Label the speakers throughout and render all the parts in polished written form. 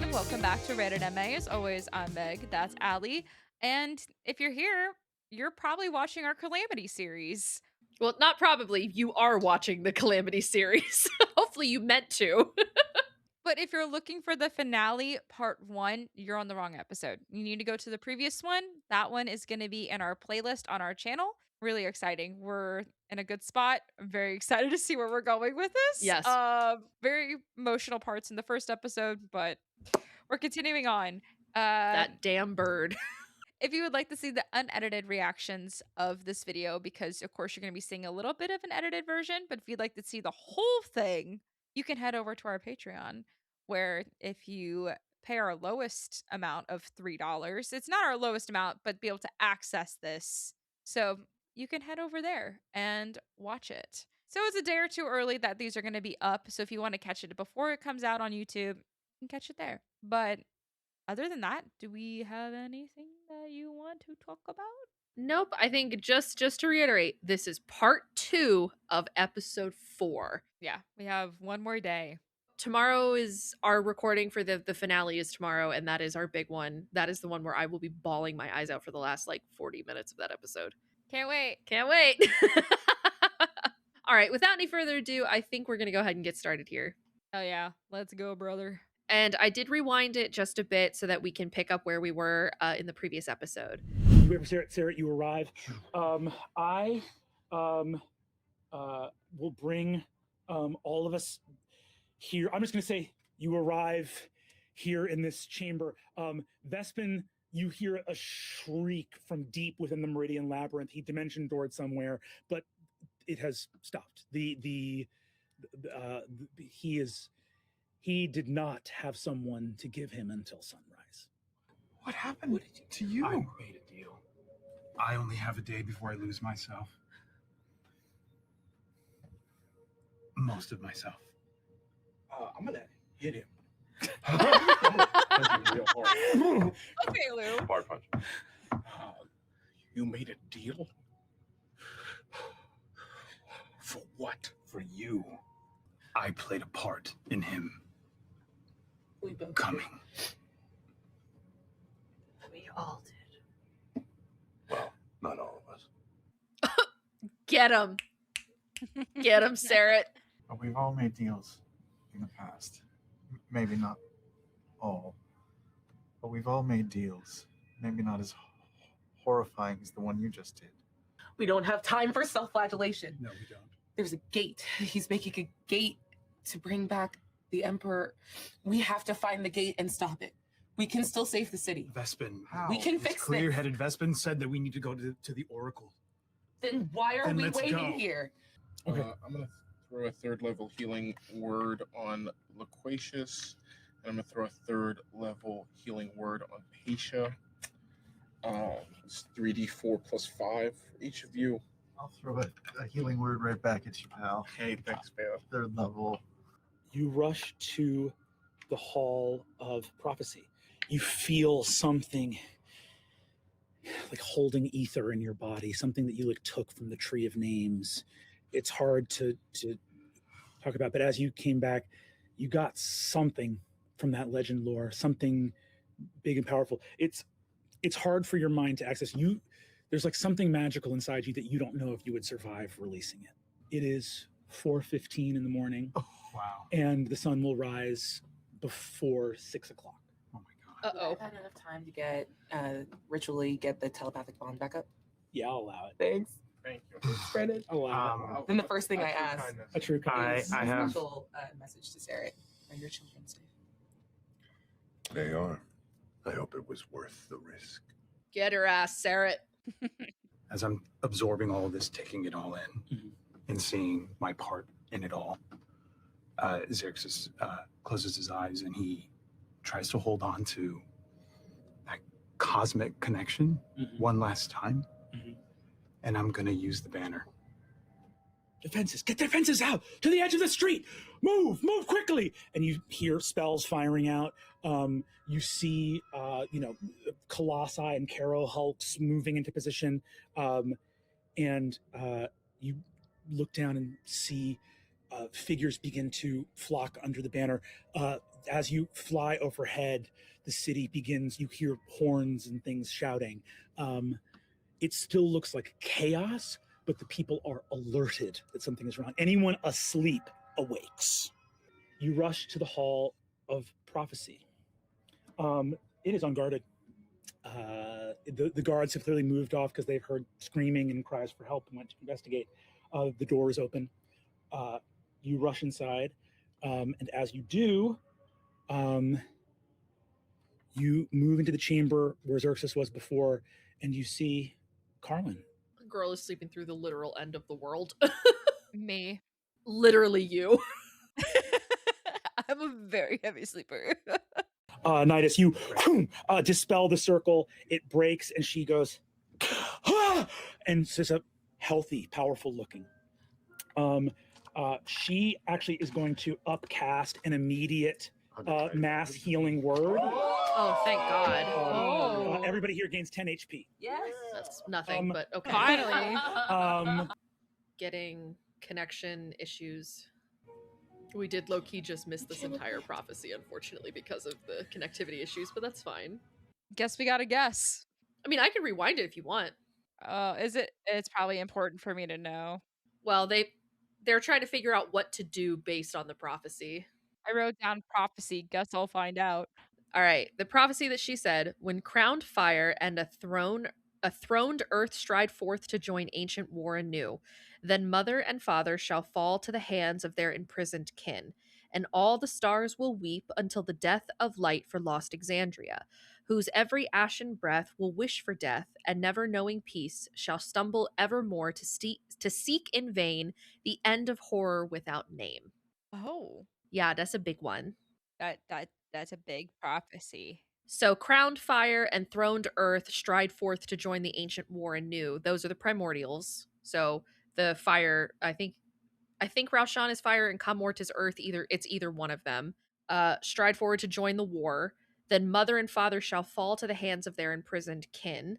Speaker 1: everyone. Welcome back to Rated MA. As always, I'm Meg. That's Allie. And if you're here, you're probably watching our Calamity series.
Speaker 2: Well, not probably. You are watching the Calamity series. Hopefully you meant to.
Speaker 1: But if you're looking for the finale, part 1, you're on the wrong episode. You need to go to the previous one. That one is going to be in our playlist on our channel. Really exciting. We're in a good spot. I'm very excited to see where we're going with this.
Speaker 2: Yes.
Speaker 1: Very emotional parts in the first episode, but we're continuing on.
Speaker 2: That damn bird.
Speaker 1: If you would like to see the unedited reactions of this video, because of course you're going to be seeing a little bit of an edited version, but if you'd like to see the whole thing, you can head over to our Patreon, where if you pay our lowest amount of $3, it's not our lowest amount, but be able to access this. So you can head over there and watch it. So it's a day or two early that these are going to be up. So if you want to catch it before it comes out on YouTube, you can catch it there. But other than that, do we have anything that you want to talk about?
Speaker 2: Nope. I think just to reiterate, this is part 2 of episode 4.
Speaker 1: Yeah, we have one more day.
Speaker 2: Tomorrow is our recording for the finale is tomorrow, and that is our big one. That is the one where I will be bawling my eyes out for the last 40 minutes of that episode.
Speaker 1: Can't wait.
Speaker 2: Can't wait. All right, without any further ado, I think we're going to go ahead and get started here.
Speaker 1: Oh yeah, let's go, brother.
Speaker 2: And I did rewind it just a bit so that we can pick up where we were in the previous episode.
Speaker 3: You ever, Sarah, you arrive. I will bring all of us here. I'm just going to say you arrive here in this chamber. Vespin, you hear a shriek from deep within the Meridian Labyrinth. He dimension doored somewhere, but it has stopped. He did not have someone to give him until sunrise.
Speaker 4: What happened to you? I made a deal. I only have a day before I lose myself. Most of myself.
Speaker 3: I'm gonna hit him.
Speaker 1: Okay, Lou.
Speaker 5: Bar punch.
Speaker 3: You made a deal? For what?
Speaker 4: For you. I played a part in him coming.
Speaker 2: We all did.
Speaker 5: Well, not all of us.
Speaker 2: Get him. Get him, Sarah.
Speaker 6: But we've all made deals in the past. Maybe not all, but we've all made deals. Maybe not as horrifying as the one you just did.
Speaker 7: We don't have time for self-flagellation.
Speaker 3: No, we don't.
Speaker 7: There's a gate. He's making a gate to bring back the Emperor. We have to find the gate and stop it. We can still save the city.
Speaker 4: Vespin.
Speaker 6: How?
Speaker 7: We can fix this.
Speaker 4: Clear-headed Vespin said that we need to go to the Oracle.
Speaker 7: Then why are
Speaker 4: Then
Speaker 7: we
Speaker 4: let's
Speaker 7: waiting
Speaker 4: go.
Speaker 7: here?
Speaker 3: Okay.
Speaker 5: I'm going to throw a 3rd level healing word on Loquacious. And I'm going to throw a 3rd level healing word on Pesa. It's 3d4 plus 5 for each of you.
Speaker 6: I'll throw a healing word right back at you, pal.
Speaker 5: Hey, thanks, man.
Speaker 6: 3rd level.
Speaker 3: You rush to the Hall of Prophecy. You feel something like holding ether in your body, something that you took from the Tree of Names. It's hard to talk about, but as you came back, you got something from that legend lore, something big and powerful. It's hard for your mind to access. There's something magical inside you that you don't know if you would survive releasing it. It is 4:15 in the morning.
Speaker 6: Oh, wow.
Speaker 3: And the sun will rise before 6 o'clock.
Speaker 6: Oh my God.
Speaker 2: Uh-oh.
Speaker 7: I've had enough time to get ritually get the telepathic bond back up.
Speaker 3: Yeah, I'll allow it.
Speaker 7: Thanks.
Speaker 5: Thank you.
Speaker 7: Brandon.
Speaker 3: I'll allow it.
Speaker 7: Then the first thing I ask
Speaker 3: A true kindness.
Speaker 7: is
Speaker 6: I
Speaker 7: a
Speaker 6: have-
Speaker 7: special message to Sarah. Are your children safe?
Speaker 5: They are. I hope it was worth the risk.
Speaker 2: Get her ass, Sarah.
Speaker 4: As I'm absorbing all of this, taking it all in,
Speaker 3: Mhm.
Speaker 4: and seeing my part in it all, Xerxes closes his eyes and he tries to hold on to that cosmic connection
Speaker 3: Mhm.
Speaker 4: one last time.
Speaker 3: Mhm.
Speaker 4: And I'm going to use the banner.
Speaker 3: Defenses, get their fences out to the edge of the street. Move quickly. And you hear spells firing out. You see, Colossi and Caro Hulks moving into position. And you look down and see figures begin to flock under the banner. as you fly overhead, the city begins, you hear horns and things shouting. It still looks like chaos, but the people are alerted that something is wrong. Anyone asleep awakes. You rush to the Hall of Prophecy. It is unguarded. The guards have clearly moved off because they've heard screaming and cries for help and went to investigate. The door is open. You rush inside, and as you do, you move into the chamber where Xerxes was before, and you see Carlin.
Speaker 2: The girl is sleeping through the literal end of the world.
Speaker 1: Me.
Speaker 2: Literally you.
Speaker 1: I'm a very heavy sleeper.
Speaker 3: Nidus, you dispel the circle, it breaks, and she goes, ah! And sits up, healthy, powerful looking. She actually is going to upcast an immediate mass healing word.
Speaker 2: Oh, thank God.
Speaker 3: Everybody here gains 10 HP.
Speaker 7: Yes.
Speaker 2: That's nothing, but okay.
Speaker 1: Finally.
Speaker 2: Getting connection issues. We did low-key just miss this entire prophecy, unfortunately, because of the connectivity issues, but that's fine.
Speaker 1: Guess we got to guess.
Speaker 2: I mean, I can rewind it if you want.
Speaker 1: Is it? It's probably important for me to know.
Speaker 2: Well, they're trying to figure out what to do based on the prophecy.
Speaker 1: I wrote down prophecy. Guess I'll find out.
Speaker 2: All right. The prophecy that she said, when crowned fire and a throned earth stride forth to join ancient war anew, then mother and father shall fall to the hands of their imprisoned kin, and all the stars will weep until the death of light for lost Exandria, whose every ashen breath will wish for death, and never knowing peace shall stumble evermore to seek in vain the end of horror without name.
Speaker 1: Oh,
Speaker 2: Yeah, that's a big one.
Speaker 1: that's a big prophecy.
Speaker 2: So crowned fire and throned earth stride forth to join the ancient war anew. Those are the primordials. So the fire, I think Raushan is fire and Kamort is earth. It's either one of them. Stride forward to join the war. Then mother and father shall fall to the hands of their imprisoned kin.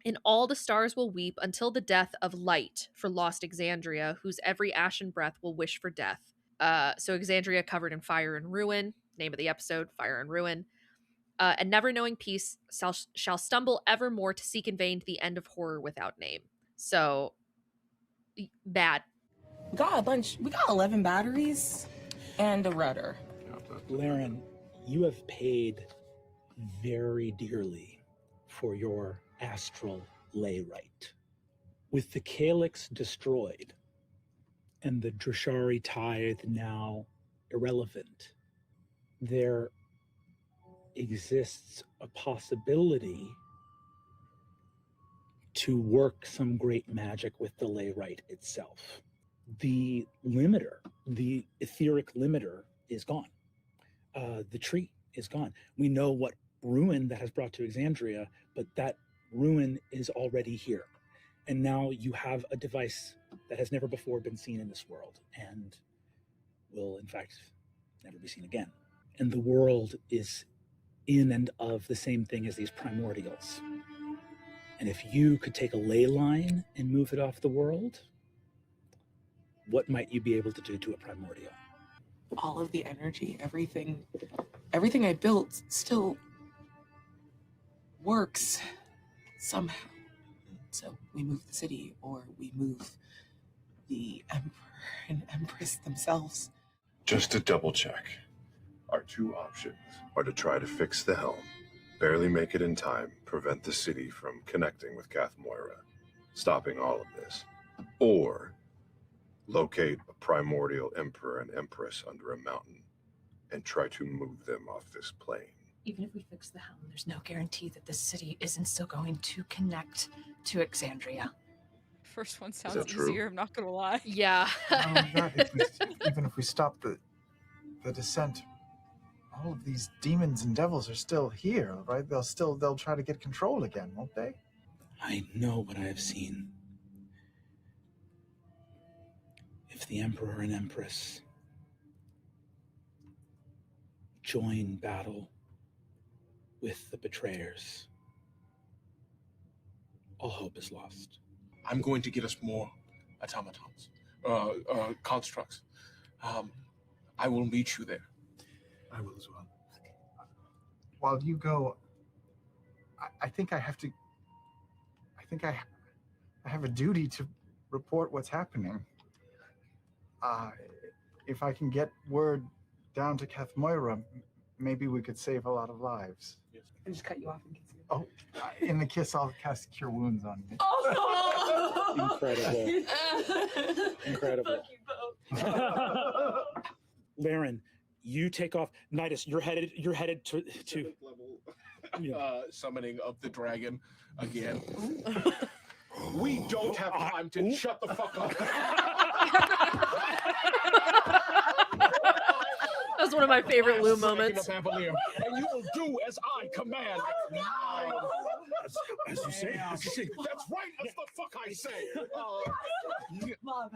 Speaker 2: And all the stars will weep until the death of light for lost Exandria, whose every ashen breath will wish for death. So Exandria covered in fire and ruin. Name of the episode, Fire and Ruin. And never knowing peace shall stumble evermore to seek in vain the end of horror without name. So, bad.
Speaker 7: We got a bunch. We got 11 batteries and a rudder.
Speaker 3: Laren, you have paid very dearly for your astral lay right. With the calyx destroyed and the Drashari tithe now irrelevant, there exists a possibility to work some great magic with the lay right itself. The limiter, the etheric limiter, is gone. The tree is gone. We know what ruin that has brought to Exandria, but that ruin is already here. And now you have a device that has never before been seen in this world and will, in fact, never be seen again. And the world is in and of the same thing as these primordials. And if you could take a ley line and move it off the world, what might you be able to do to a primordial?
Speaker 7: All of the energy, everything I built still works somehow. So we move the city, or we move the emperor and empress themselves.
Speaker 8: Just to double check, our two options are to try to fix the helm, barely make it in time, prevent the city from connecting with Kath Moira, stopping all of this, or locate a primordial emperor and empress under a mountain and try to move them off this plane.
Speaker 9: Even if we fix the helm, there's no guarantee that the city isn't still going to connect to Exandria.
Speaker 1: First one sounds
Speaker 8: that true?
Speaker 1: easier, I'm not gonna lie.
Speaker 2: Yeah.
Speaker 6: Even if we stop the descent, all of these demons and devils are still here, right? They'll try to get control again, won't they?
Speaker 3: I know what I have seen. If the Emperor and Empress join battle with the betrayers, all hope is lost.
Speaker 5: I'm going to get us more automatons, constructs. I will meet you there.
Speaker 4: I will as well.
Speaker 6: While you go, I think I have to. I think I have a duty to report what's happening. If I can get word down to Kath Moira, maybe we could save a lot of lives.
Speaker 7: I just cut you off and kiss you.
Speaker 6: Oh, in the kiss, I'll cast Cure Wounds on you.
Speaker 7: Oh!
Speaker 3: Incredible.
Speaker 7: Fuck you both.
Speaker 3: Laren, you take off. Nidus, you're headed to
Speaker 5: Summoning of the dragon again. We don't have time to shut the fuck up.
Speaker 2: That was one of my favorite Lou moments.
Speaker 5: Avalir, and you will do as I command.
Speaker 3: as you say.
Speaker 5: That's right. That's the fuck I say.
Speaker 7: Mom.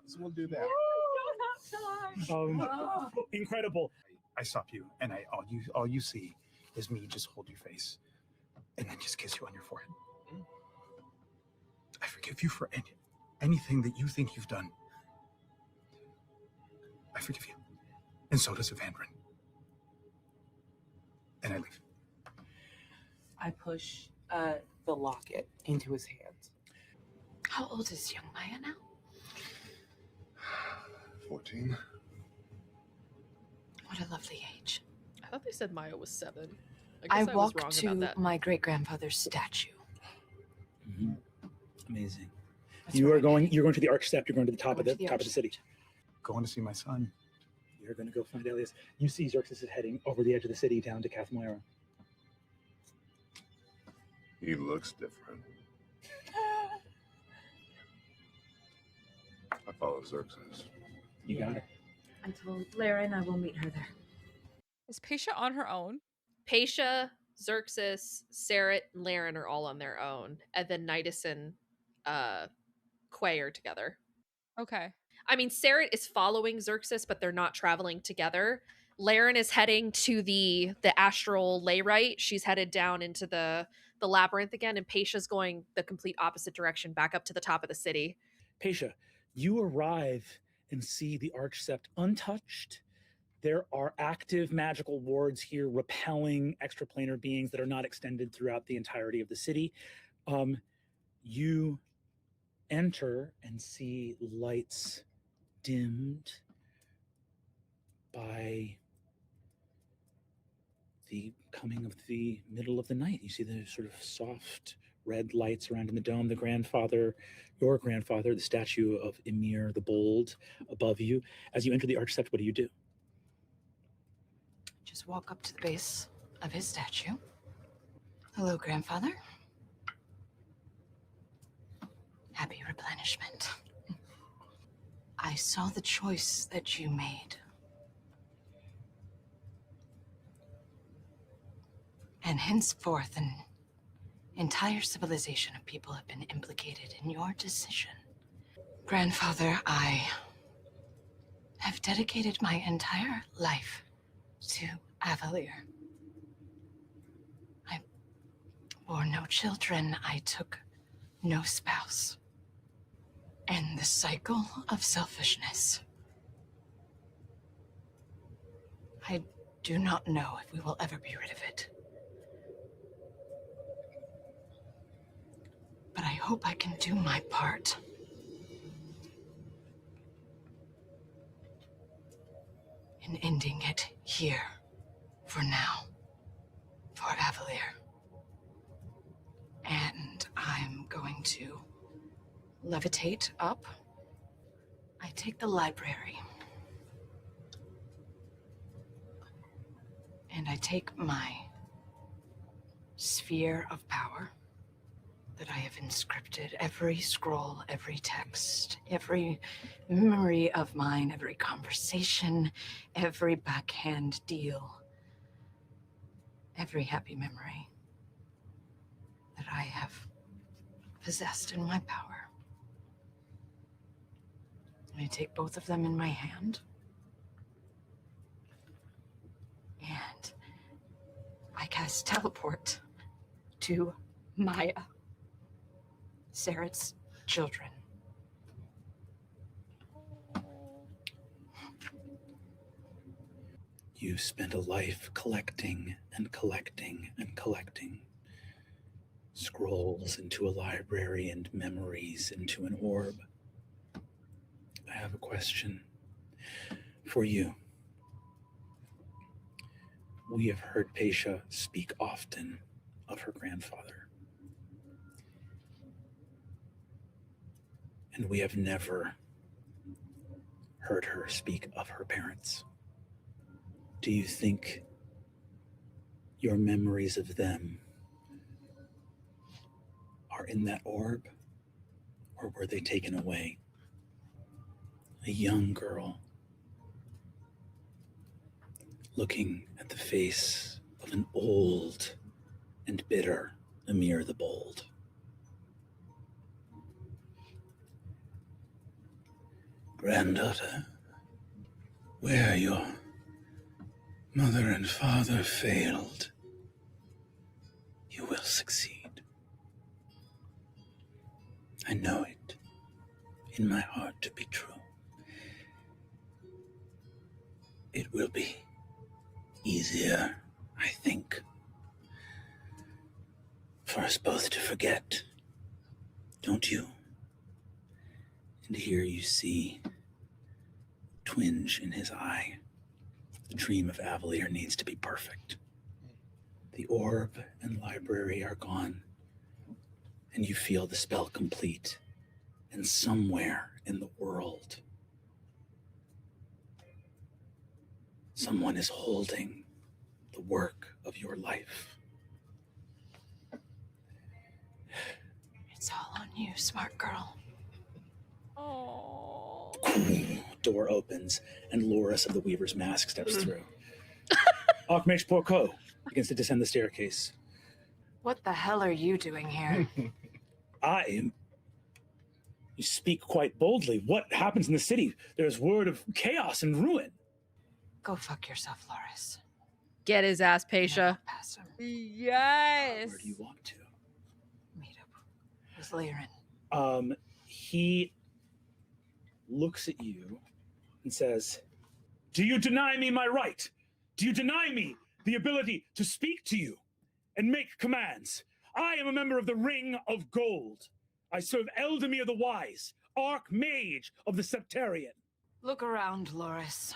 Speaker 5: So we'll do that.
Speaker 3: Incredible.
Speaker 4: I stop you, and all you see is me just hold your face, and then just kiss you on your forehead. I forgive you for anything that you think you've done. I forgive you, and so does Evandrin. And I leave.
Speaker 7: I push the locket into his hands.
Speaker 9: How old is young Maya now?
Speaker 8: 14.
Speaker 9: What a lovely age.
Speaker 2: I thought they said Maya was 7.
Speaker 9: I
Speaker 2: guess I was
Speaker 9: walked
Speaker 2: wrong
Speaker 9: to
Speaker 2: about that.
Speaker 9: my great-grandfather's statue.
Speaker 3: Mm-hmm. Amazing.
Speaker 9: That's
Speaker 3: You're
Speaker 9: where I
Speaker 3: going
Speaker 9: met
Speaker 3: to the arch step. You're going to the top of
Speaker 9: Going
Speaker 3: the
Speaker 9: to the
Speaker 3: top of the city.
Speaker 4: Going to see my son.
Speaker 3: You're going to go find Elias. You see Xerxes is heading over the edge of the city down to Kath Moira.
Speaker 8: He looks different. I follow Xerxes.
Speaker 3: You got it.
Speaker 9: I told Laren I will meet her there.
Speaker 1: Is Pesa on her own?
Speaker 2: Pesa, Xerxes, Saret, and Laren are all on their own, and then Nidus and Quay are together.
Speaker 1: Okay.
Speaker 2: I mean, Saret is following Xerxes, but they're not traveling together. Laren is heading to the astral layrite. She's headed down into the labyrinth again, and Pesa's going the complete opposite direction, back up to the top of the city.
Speaker 3: Pesa, you arrive and see the arch sept untouched. There are active magical wards here repelling extraplanar beings that are not extended throughout the entirety of the city. You enter and see lights dimmed by the coming of the middle of the night. You see the sort of soft red lights around in the dome. Your grandfather, the statue of Emir the Bold above you. As you enter the arch sept, what do?
Speaker 9: Just walk up to the base of his statue. Hello, grandfather. Happy replenishment. I saw the choice that you made. And henceforth, an entire civilization of people have been implicated in your decision. Grandfather, I have dedicated my entire life to Avalir. I bore no children. I took no spouse. And the cycle of selfishness. I do not know if we will ever be rid of it. But I hope I can do my part. In ending it here, for now, for Avalir. And I'm going to levitate up. I take the library. And I take my sphere of power that I have inscripted, every scroll, every text, every memory of mine, every conversation, every backhand deal, every happy memory that I have possessed in my power. I take both of them in my hand, and I cast teleport to Maya, Saret's children.
Speaker 3: You spent a life collecting and collecting and collecting scrolls into a library and memories into an orb. I have a question for you. We have heard Pesa speak often of her grandfather, and we have never heard her speak of her parents. Do you think your memories of them are in that orb, or were they taken away? A young girl looking at the face of an old and bitter Emir the Bold. Granddaughter, where your mother and father failed, you will succeed. I know it in my heart to be true. It will be easier, I think, for us both to forget, don't you? And here you see a twinge in his eye. The dream of Avalir needs to be perfect. The orb and library are gone, and you feel the spell complete. And somewhere in the world, someone is holding the work of your life.
Speaker 9: It's all on you, smart girl.
Speaker 1: Oh.
Speaker 3: Door opens, and Loris of the Weaver's Mask steps through. Archmage Porco begins to descend the staircase.
Speaker 9: What the hell are you doing here?
Speaker 3: You speak quite boldly. What happens in the city? There's word of chaos and ruin.
Speaker 9: Go fuck yourself, Loris.
Speaker 2: Get his ass, Pesa.
Speaker 9: Past him.
Speaker 1: Yes.
Speaker 3: Where do you want to?
Speaker 9: Meet up with Liren.
Speaker 3: He looks at you and says, "Do you deny me my right? Do you deny me the ability to speak to you and make commands? I am a member of the Ring of Gold. I serve Eldamir the Wise, Archmage of the Septarian."
Speaker 9: Look around, Loris.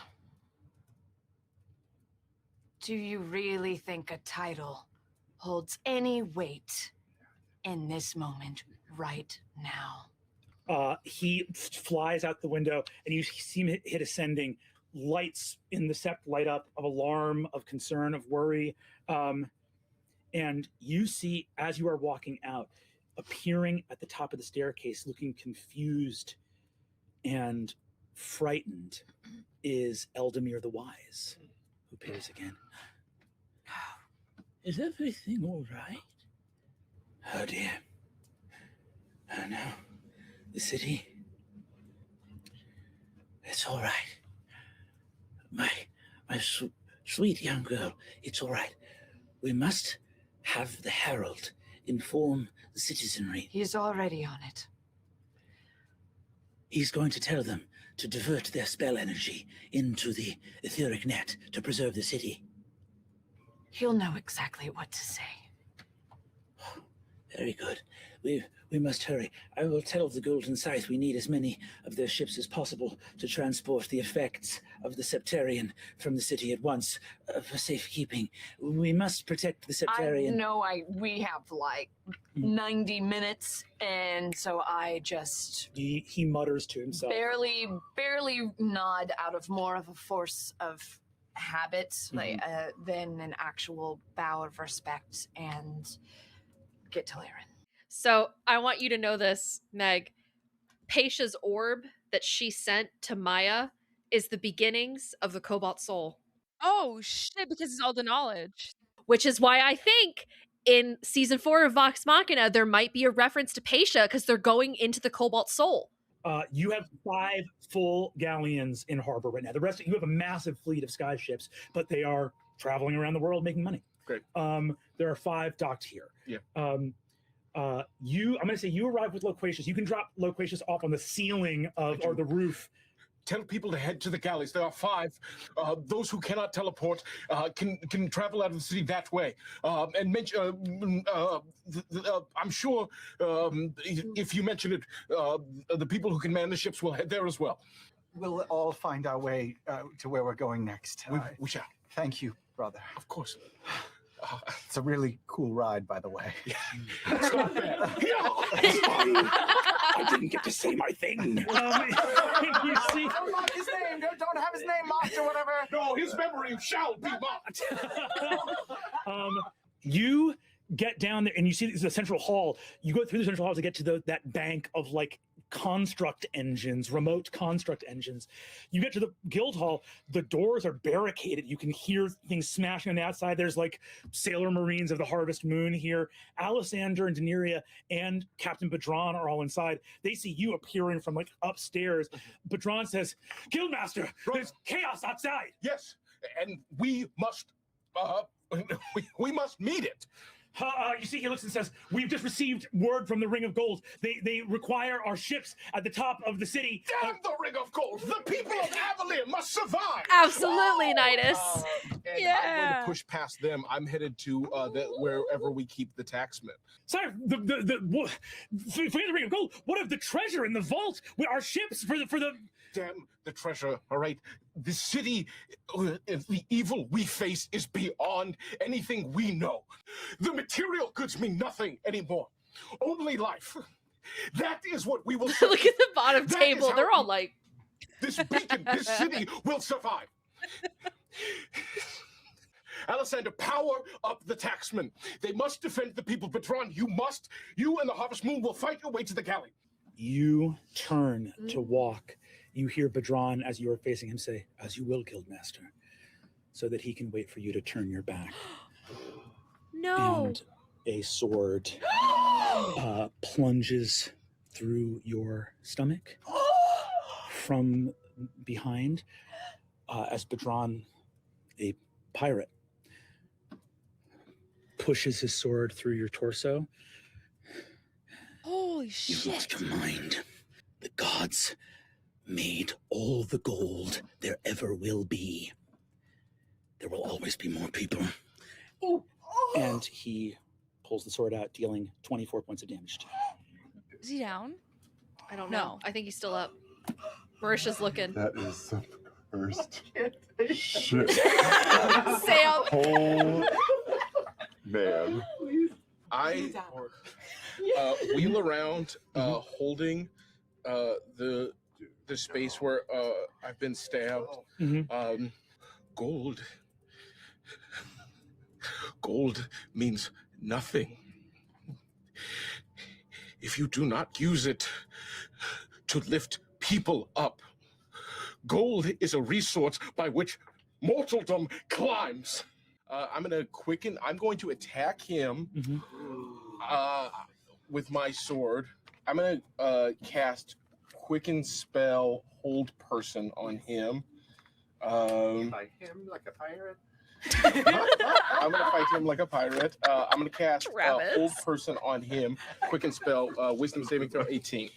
Speaker 9: Do you really think a title holds any weight in this moment right now?
Speaker 3: He flies out the window, and you see him hit ascending. Lights in the sept light up of alarm, of concern, of worry. And you see, as you are walking out, appearing at the top of the staircase, looking confused and frightened, is Eldamir the Wise, who appears again. Is everything all right? Oh dear. Oh no. The city. It's all right. My sweet young girl, it's all right. We must have the Herald inform the citizenry.
Speaker 9: He's already on it.
Speaker 3: He's going to tell them to divert their spell energy into the etheric net to preserve the city.
Speaker 9: He'll know exactly what to say.
Speaker 3: Very good. We must hurry. I will tell the Golden Scythe we need as many of their ships as possible to transport the effects of the Septarian from the city at once for safekeeping. We must protect the Septarian.
Speaker 9: I know we have like 90 minutes, and so I just...
Speaker 3: He mutters to himself.
Speaker 9: Barely nod out of more of a force of habit than an actual bow of respect, and get to Liren.
Speaker 2: So I want you to know this, Meg. Pesa's orb that she sent to Maya is the beginnings of the Cobalt Soul.
Speaker 1: Oh shit, because it's all the knowledge.
Speaker 2: Which is why I think in season 4 of Vox Machina, there might be a reference to Pesa because they're going into the Cobalt Soul.
Speaker 3: You have 5 full galleons in harbor right now. The rest, you have a massive fleet of sky ships, but they are traveling around the world making money.
Speaker 5: Great.
Speaker 3: There are 5 docked here.
Speaker 5: Yeah.
Speaker 3: I'm going to say you arrive with Loquacious. You can drop Loquacious off on the ceiling of, or the roof
Speaker 5: tell people to head to the galleys. There are 5. Those who cannot teleport can travel out of the city that way. And mention, I'm sure if you mention it, the people who can man the ships will head there as well.
Speaker 6: We'll all find our way to where we're going next.
Speaker 5: We shall.
Speaker 6: Thank you, brother.
Speaker 5: Of course.
Speaker 6: It's a really cool ride, by the way.
Speaker 5: Stop that.
Speaker 3: I didn't get to say my thing. You see,
Speaker 6: Don't mark his name. Don't have his name marked or whatever.
Speaker 5: No, his memory shall be marked.
Speaker 3: You get down there and you see the central hall. You go through the central hall to get to that bank of like construct engines, remote construct engines. You get to the guild hall, the doors are barricaded. You can hear things smashing on the outside. There's like sailor marines of the Harvest Moon here. Alessander and Daenerys and Captain Bedron are all inside. They see you appearing from like upstairs. Bedron says, Guildmaster, there's chaos outside.
Speaker 5: Yes, and we must we must meet it.
Speaker 3: You see, he looks and says, we've just received word from the Ring of Gold. They require our ships at the top of the city.
Speaker 5: Damn the Ring of Gold! The people of Avalir must survive!
Speaker 2: Absolutely, Nidus.
Speaker 5: And I'm going to push past them. I'm headed to wherever we keep the taxman.
Speaker 3: Sire, forget the Ring of Gold. What of the treasure in the vault? Our ships for the...
Speaker 5: Damn the treasure, all right? The city, the evil we face is beyond anything we know. The material goods mean nothing anymore. Only life. That is what we will
Speaker 2: Look at the bottom table. They're all like...
Speaker 5: This beacon, this city will survive. Alessander, power up the taxmen. They must defend the people. Bedron, you and the Harvest Moon will fight your way to the galley.
Speaker 3: You turn to walk. You hear Bedron, as you are facing him, say, as you will, Guildmaster, so that he can wait for you to turn your back.
Speaker 2: No.
Speaker 3: And a sword plunges through your stomach from behind as Bedron, a pirate, pushes his sword through your torso.
Speaker 1: Holy shit.
Speaker 3: You've lost your mind. The gods made all the gold there ever will be. There will always be more people. And he pulls the sword out, dealing 24 points of damage to you.
Speaker 1: Is he down?
Speaker 2: I don't know. I think he's still up. Marisha's looking.
Speaker 8: That is the first shit.
Speaker 2: Sam.
Speaker 8: Oh, man.
Speaker 5: I wheel around, holding the space where I've been stabbed. Gold means nothing if you do not use it to lift people up. Gold is a resource by which mortaldom climbs. I'm going to attack him with my sword. I'm going to cast Quicken Spell Hold Person on him.
Speaker 10: Fight him like a pirate?
Speaker 5: I'm going to fight him like a pirate. I'm going to cast Hold Person on him. Quicken Spell, Wisdom Saving Throw 18.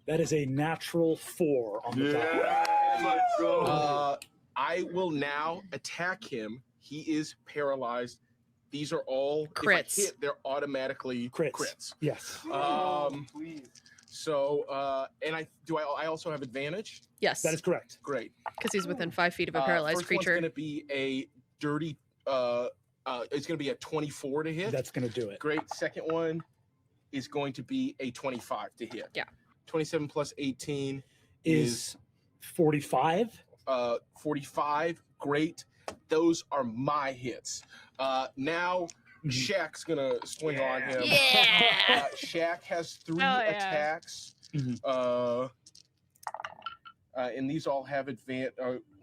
Speaker 3: That is a natural 4 on the die.
Speaker 10: Let's go.
Speaker 5: I will now attack him. He is paralyzed. These are all
Speaker 2: crits.
Speaker 5: If I hit, they're automatically crits.
Speaker 3: Yes.
Speaker 10: Please.
Speaker 5: So, and I also have advantage?
Speaker 2: Yes.
Speaker 3: That is correct.
Speaker 5: Great.
Speaker 2: Because he's within 5 feet of a paralyzed
Speaker 5: first
Speaker 2: creature.
Speaker 5: One's going to be a dirty, it's going to be a 24 to hit.
Speaker 3: That's going to do it.
Speaker 5: Great. Second one is going to be a 25 to hit.
Speaker 2: Yeah.
Speaker 5: 27 plus 18
Speaker 3: is 45.
Speaker 5: 45. Great. Those are my hits. Now Shaq's gonna swing on him.
Speaker 2: Yeah.
Speaker 5: Shaq has 3 attacks. And these all have advantage.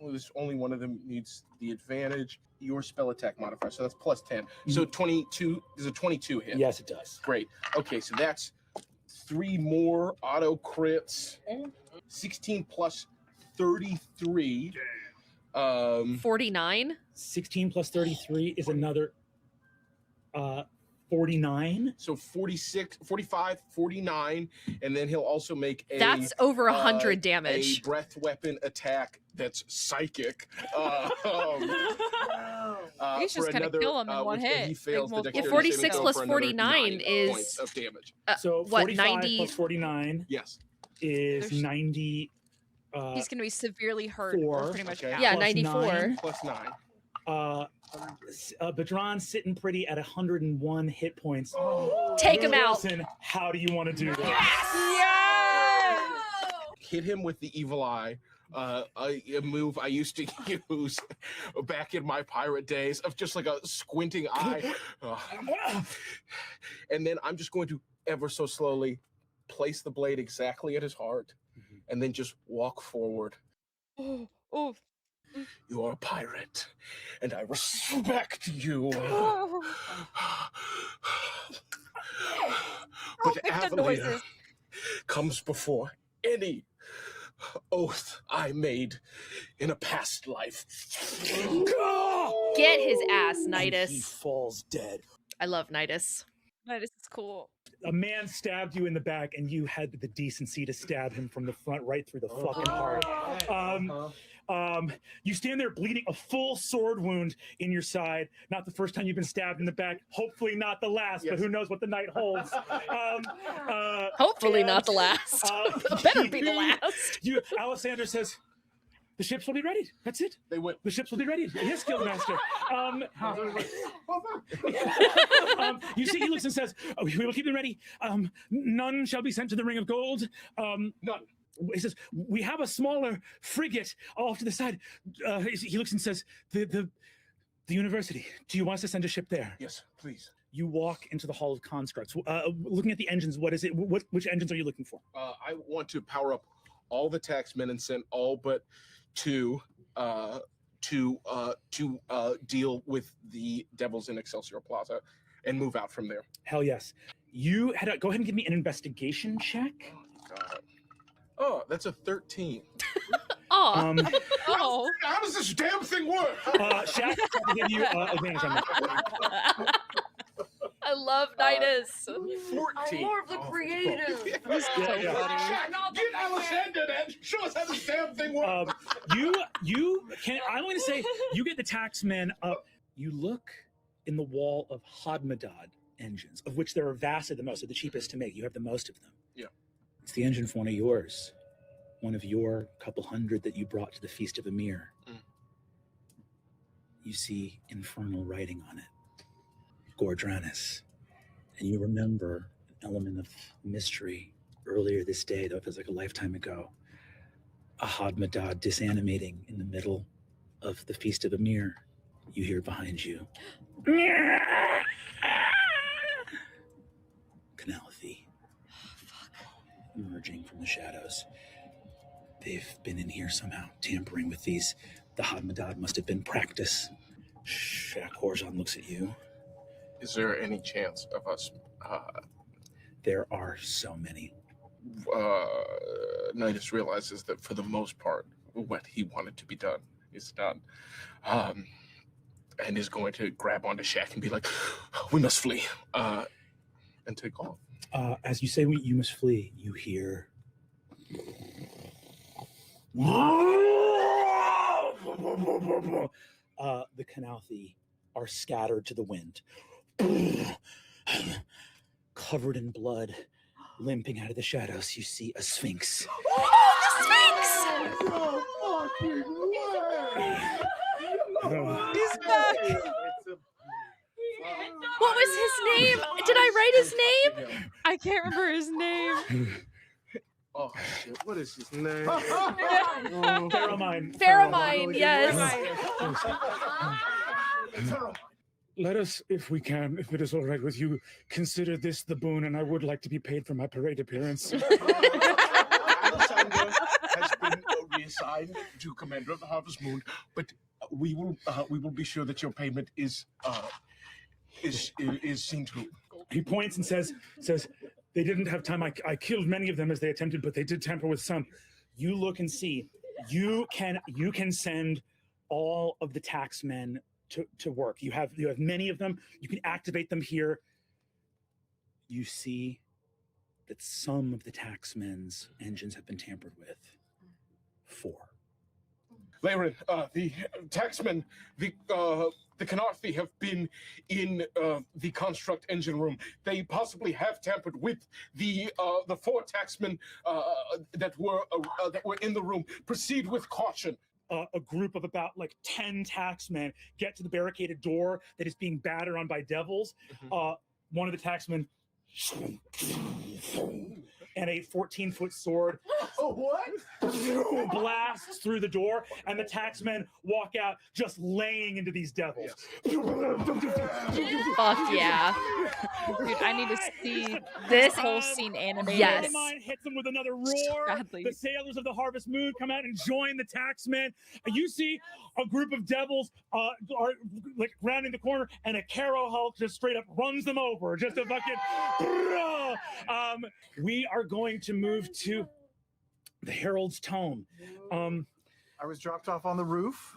Speaker 5: There's only one of them needs the advantage. Your spell attack modifier, so that's plus 10. So 22 is a 22 hit.
Speaker 3: Yes, it does.
Speaker 5: Great. Okay, so that's 3 more auto crits. 16 plus 33.
Speaker 2: 49.
Speaker 3: 16 plus 33 is another 49.
Speaker 5: So 46, 45, 49, and then he'll also make a
Speaker 2: That's over 100 damage.
Speaker 5: A breath weapon attack that's psychic.
Speaker 1: He's just gonna kill him in one hit.
Speaker 5: He fails the
Speaker 1: Big
Speaker 5: dexterity
Speaker 2: 46
Speaker 5: saving throw
Speaker 2: plus
Speaker 5: for another
Speaker 2: 49
Speaker 5: 9
Speaker 2: is
Speaker 5: points of damage.
Speaker 3: So
Speaker 2: what,
Speaker 3: 45
Speaker 2: 90
Speaker 3: plus 49
Speaker 5: Yes.
Speaker 3: is
Speaker 1: There's-
Speaker 3: 90.
Speaker 1: He's gonna be severely hurt or
Speaker 3: Four.
Speaker 1: pretty much
Speaker 5: Okay.
Speaker 1: out.
Speaker 2: Yeah,
Speaker 3: plus
Speaker 2: 94.
Speaker 3: 9.
Speaker 5: Plus 9.
Speaker 3: Badron's sitting pretty at 101 hit points.
Speaker 2: Take him out.
Speaker 3: Wilson, how do you want to do this?
Speaker 5: Hit him with the evil eye. A move I used to use back in my pirate days of just like a squinting eye. And then I'm just going to ever so slowly place the blade exactly at his heart and then just walk forward.
Speaker 1: Oh.
Speaker 5: You are a pirate, and I respect you. But
Speaker 1: make the
Speaker 5: Avalir
Speaker 1: noises.
Speaker 5: comes before any oath I made in a past life.
Speaker 2: Get his ass,
Speaker 3: And he
Speaker 2: Nidus.
Speaker 3: falls dead.
Speaker 2: I love Nidus.
Speaker 1: This is cool.
Speaker 3: A man stabbed you in the back, and you had the decency to stab him from the front right through the fucking heart. You stand there bleeding, a full sword wound in your side. Not the first time you've been stabbed in the back. Hopefully not the last, but who knows what the night holds.
Speaker 2: Hopefully not the last. Better be the last.
Speaker 3: Alessander says, the ships will be ready. That's it.
Speaker 5: They went.
Speaker 3: The ships will be ready. Yes, Guildmaster. You see, he looks and says, we will keep them ready. None shall be sent to the Ring of Gold.
Speaker 5: None.
Speaker 3: He says, we have a smaller frigate off to the side. He looks and says, the university. Do you want us to send a ship there?
Speaker 5: Yes, please.
Speaker 3: You walk into the Hall of Constructs. Looking at the engines, what is it? Which engines are you looking for?
Speaker 5: I want to power up all the taxmen and send all but two to deal with the devils in Excelsior Plaza and move out from there.
Speaker 3: Hell yes. You go ahead and give me an investigation check.
Speaker 5: Oh, that's a 13.
Speaker 2: Oh.
Speaker 5: How does this damn thing work?
Speaker 3: Shaq, I'll give you advantage on that.
Speaker 2: I love Nidus.
Speaker 5: 14.
Speaker 7: I'm more of the creative.
Speaker 1: He's so funny.
Speaker 5: Get Alessander and show us how this damn thing works.
Speaker 3: You can. I'm going to say you get the taxmen up. You look in the wall of Hadmadad engines, of which there are vastly the most. They're the cheapest to make. You have the most of them.
Speaker 5: Yeah.
Speaker 3: It's the engine for one of yours, one of your couple hundred that you brought to the Feast of Emir. You see infernal writing on it. Gordranus. And you remember an element of mystery earlier this day, though it feels like a lifetime ago. A Hadmadad disanimating in the middle of the Feast of Emir. You hear behind you. Calamity. Emerging from the shadows. They've been in here somehow, tampering with these. The Hadmadad must have been practice. Shaq Horzon looks at you.
Speaker 5: Is there any chance of us?
Speaker 3: There are so many.
Speaker 5: Nidus realizes that for the most part, what he wanted to be done is done, and is going to grab onto Shaq and be like, "We must flee," and take off.
Speaker 3: As you say, you must flee. You hear. The Canalthi are scattered to the wind. Covered in blood, limping out of the shadows, you see a sphinx.
Speaker 1: He's back.
Speaker 2: What was his name? Did I write his name?
Speaker 1: I can't remember his name.
Speaker 5: Oh shit! What is his name?
Speaker 3: Pharamine.
Speaker 2: Pharamine, yes.
Speaker 3: Let us, if we can, if it is all right with you, consider this the boon, and I would like to be paid for my parade appearance.
Speaker 5: Alessander has been reassigned to commander of the Harvest Moon, but we will be sure that your payment is seen to.
Speaker 3: He points and says, they didn't have time. I killed many of them as they attempted, but they did tamper with some. You look and see. You can send all of the taxmen to work. You have many of them. You can activate them here. you see that some of the taxmen's engines have been tampered with. 4.
Speaker 5: Laren, the taxmen, the Canarthi have been in the construct engine room. They possibly have tampered with the 4 taxmen that were in the room. Proceed with caution.
Speaker 3: A group of about like 10 taxmen get to the barricaded door that is being battered on by devils. One of the taxmen and a 14-foot sword blasts through the door, and the taxmen walk out just laying into these devils.
Speaker 2: Fuck yeah.
Speaker 1: Dude, I need to see
Speaker 2: This
Speaker 1: whole scene animated.
Speaker 2: Yes.
Speaker 3: Mine hits them with another roar.
Speaker 1: Badly.
Speaker 3: The sailors of the Harvest Moon come out and join the taxmen. You see a group of devils are like rounding the corner, and a Caro Hulk just straight up runs them over. Just a fucking. We are going to move to the Herald's Tome.
Speaker 6: I was dropped off on the roof.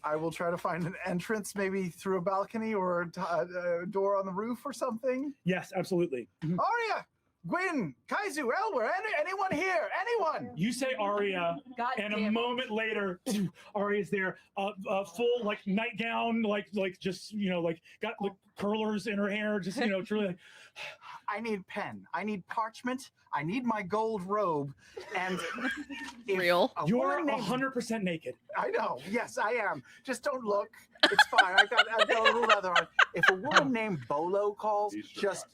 Speaker 6: I will try to find an entrance, maybe through a balcony or a door on the roof or something.
Speaker 3: Yes, absolutely.
Speaker 6: Aria, Gwyn, Kaizu, Elwer, anyone here? Anyone?
Speaker 3: You say Aria, and a moment later, Aria's there, full like nightgown, like just like got like curlers in her hair, just truly. Like,
Speaker 6: I need pen. I need parchment. I need my gold robe. And
Speaker 2: Real.
Speaker 3: You're 100% naked.
Speaker 6: I know. Yes, I am. Just don't look. It's fine. I've got a little leather on. If a woman named Bolo calls,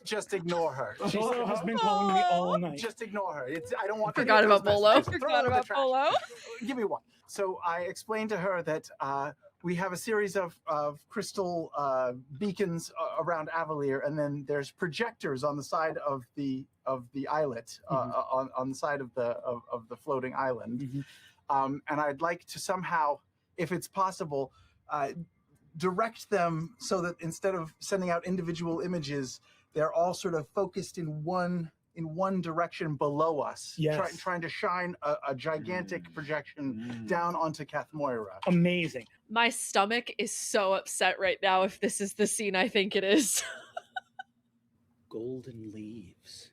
Speaker 6: just ignore her.
Speaker 3: Bolo has been calling me all night.
Speaker 6: Just ignore her. I don't want.
Speaker 2: Forgot about Bolo.
Speaker 1: Forgot about Bolo.
Speaker 6: Give me one. So I explained to her that we have a series of crystal beacons around Avalir, and then there's projectors on the side of the islet, on the side of the floating island. And I'd like to somehow, if it's possible, direct them so that instead of sending out individual images, they're all sort of focused in one direction below us, trying to shine a gigantic projection down onto Cathmoira.
Speaker 3: Amazing.
Speaker 2: My stomach is so upset right now if this is the scene I think it is.
Speaker 3: Golden leaves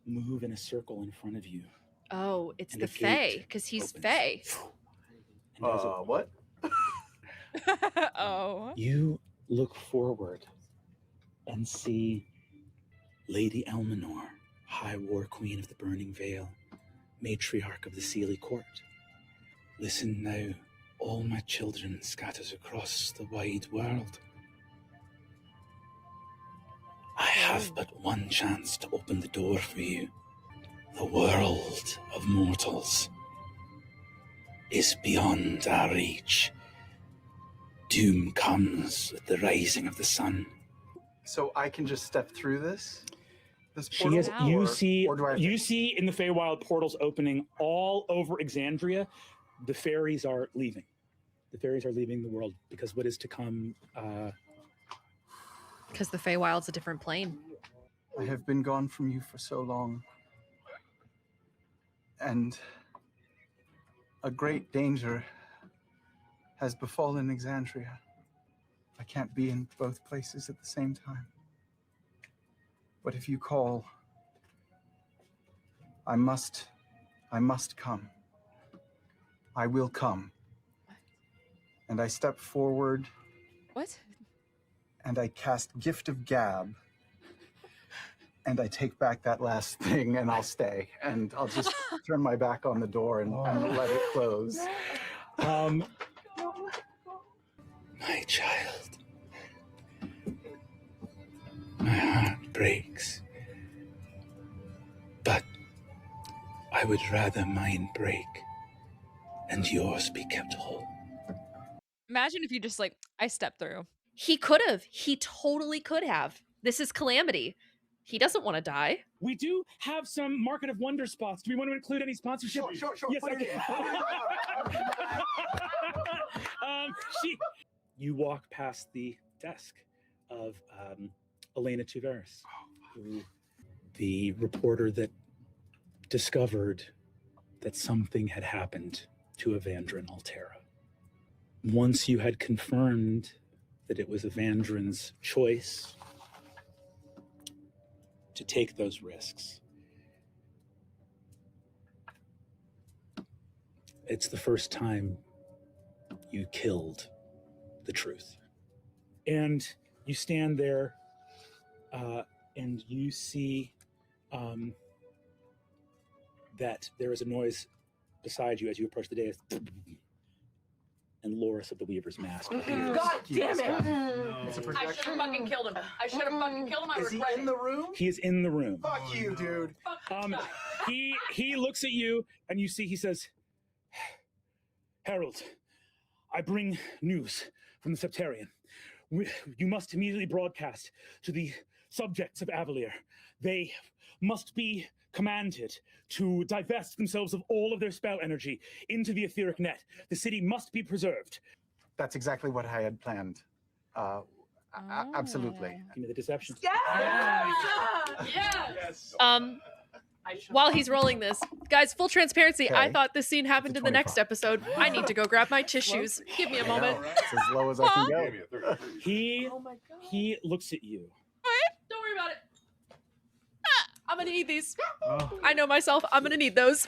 Speaker 3: move in a circle in front of you.
Speaker 2: Oh, it's
Speaker 3: And
Speaker 2: the
Speaker 3: a gate
Speaker 2: Fae, because he's
Speaker 3: opens.
Speaker 2: Fae.
Speaker 3: And
Speaker 6: What?
Speaker 1: Oh.
Speaker 3: You look forward and see Lady Elminor, High War Queen of the Burning Vale, matriarch of the Sealy Court. Listen now, all my children scattered across the wide world. I have but one chance to open the door for you. The world of mortals is beyond our reach. Doom comes with the rising of the sun.
Speaker 6: So I can just step through this?
Speaker 3: She is. You see.
Speaker 6: Or do I have
Speaker 3: You see in the Feywild portals opening all over Exandria. The fairies are leaving. The fairies are leaving the world because what is to come.
Speaker 2: Because the Feywild's a different plane.
Speaker 6: I have been gone from you for so long. And a great danger has befallen Exandria. I can't be in both places at the same time. But if you call, I must come. I will come. And I step forward.
Speaker 1: What?
Speaker 6: And I cast Gift of Gab. And I take back that last thing, and I'll stay. And I'll just turn my back on the door and let it close.
Speaker 3: My child. My heart breaks. But I would rather mine break and yours be kept whole.
Speaker 1: Imagine if you just I stepped through.
Speaker 2: He could have. He totally could have. This is Calamity. He doesn't want to die.
Speaker 3: We do have some Market of Wonder spots. Do we want to include any sponsorship?
Speaker 6: Sure.
Speaker 3: Yes,
Speaker 6: Put it
Speaker 3: in. You walk past the desk of Elena Tuveris, the reporter that discovered that something had happened to Evandrin Altera. Once you had confirmed that it was Evandrin's choice to take those risks. It's the first time you killed the truth. And you stand there and you see that there is a noise beside you as you approach the dais. And Loris of the Weaver's Mask appears.
Speaker 7: God damn it!
Speaker 10: No.
Speaker 6: It's a
Speaker 2: I
Speaker 6: projection.
Speaker 2: should have fucking killed him. I should have fucking killed him. I
Speaker 6: Is he
Speaker 2: regret
Speaker 6: in
Speaker 2: it.
Speaker 6: the room?
Speaker 3: He is in the room.
Speaker 6: Fuck you, dude.
Speaker 3: He looks at you, and you see he says, Herald, I bring news from the Septarian. You must immediately broadcast to the subjects of Avalir. They must be commanded to divest themselves of all of their spell energy into the etheric net. The city must be preserved.
Speaker 6: That's exactly what I had planned. Absolutely.
Speaker 3: Give me the deception.
Speaker 2: Yeah. While he's rolling this, guys, full transparency, I
Speaker 6: Okay.
Speaker 2: thought this scene happened
Speaker 6: It's a
Speaker 2: in the next
Speaker 6: 25.
Speaker 2: episode. I need to go grab my tissues. Give me a
Speaker 6: I
Speaker 2: moment.
Speaker 6: know, It's as low as I can go.
Speaker 8: Gave me a 33.
Speaker 3: He looks at you.
Speaker 2: Don't worry about it. I'm gonna need these. I know myself. I'm gonna need those.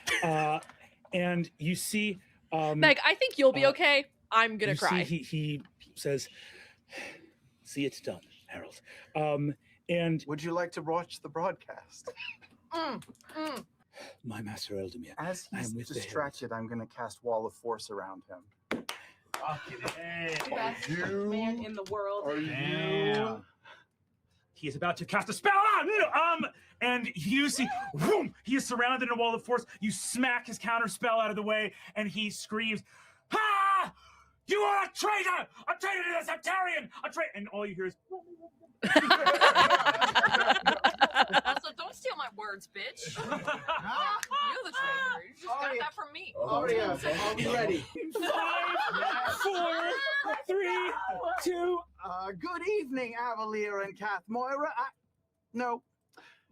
Speaker 3: And you see
Speaker 2: Meg, I think you'll be okay. I'm gonna
Speaker 3: you
Speaker 2: cry.
Speaker 3: See, he says, see, it's done, Harold. And
Speaker 6: Would you like to watch the broadcast?
Speaker 3: my master Eldemir,
Speaker 6: As
Speaker 3: I
Speaker 6: he's
Speaker 3: am with the
Speaker 6: distracted, I'm going to cast Wall of Force around him.
Speaker 7: Best man in the world.
Speaker 3: He is about to cast a spell on. And you see, whoom, he is surrounded in a wall of force. You smack his counter spell out of the way, and he screams, "Ha! You are a traitor! A traitor to the Septarian! A traitor!" And all you hear is,
Speaker 2: Also, don't steal my words, bitch. You're the traitor. You just got that from me.
Speaker 6: Aria, are we ready?
Speaker 3: 5, 4, 3, 2.
Speaker 6: Good evening, Avalir and Kath Moira. No.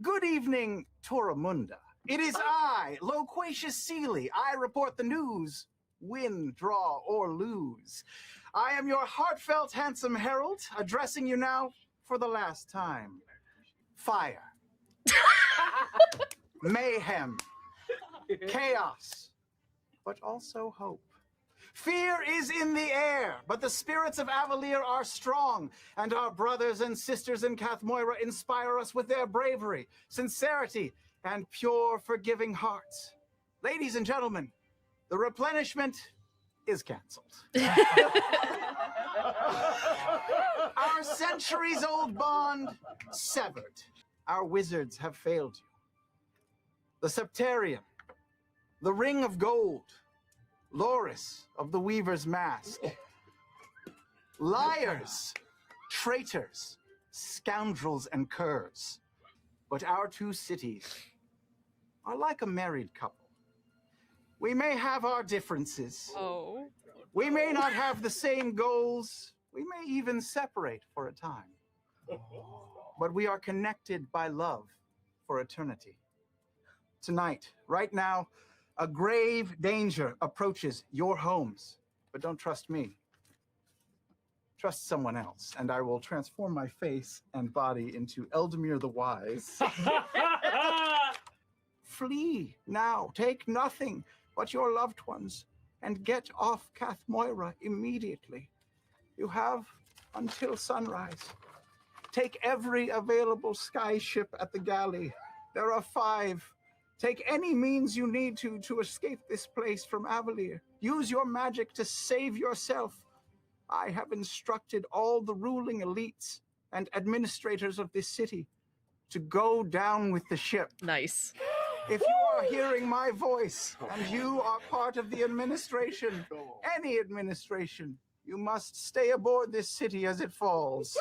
Speaker 6: Good evening, Toramunda. It is I, Loquacious Sealy. I report the news, win, draw, or lose. I am your heartfelt, handsome herald, addressing you now for the last time. Fire. Mayhem. Chaos. But also hope. Fear is in the air, but the spirits of Avalir are strong, and our brothers and sisters in Kath Moira inspire us with their bravery, sincerity, and pure, forgiving hearts. Ladies and gentlemen, the replenishment is canceled. Our centuries-old bond severed. Our wizards have failed you. The Septarian, the Ring of Gold, Loris of the Weaver's Mask. Liars, traitors, scoundrels, and curs. But our two cities are like a married couple. We may have our differences.
Speaker 1: Oh.
Speaker 6: We may not have the same goals. We may even separate for a time. But we are connected by love for eternity. Tonight, right now, a grave danger approaches your homes, but don't trust me. Trust someone else, and I will transform my face and body into Eldemir the Wise. Flee now, take nothing but your loved ones, and get off Kath Moira immediately. You have until sunrise. Take every available sky ship at the galley. There are 5. Take any means you need to escape this place from Avalir. Use your magic to save yourself. I have instructed all the ruling elites and administrators of this city to go down with the ship.
Speaker 2: Nice.
Speaker 6: If you are hearing my voice and you are part of the administration, any administration, you must stay aboard this city as it falls.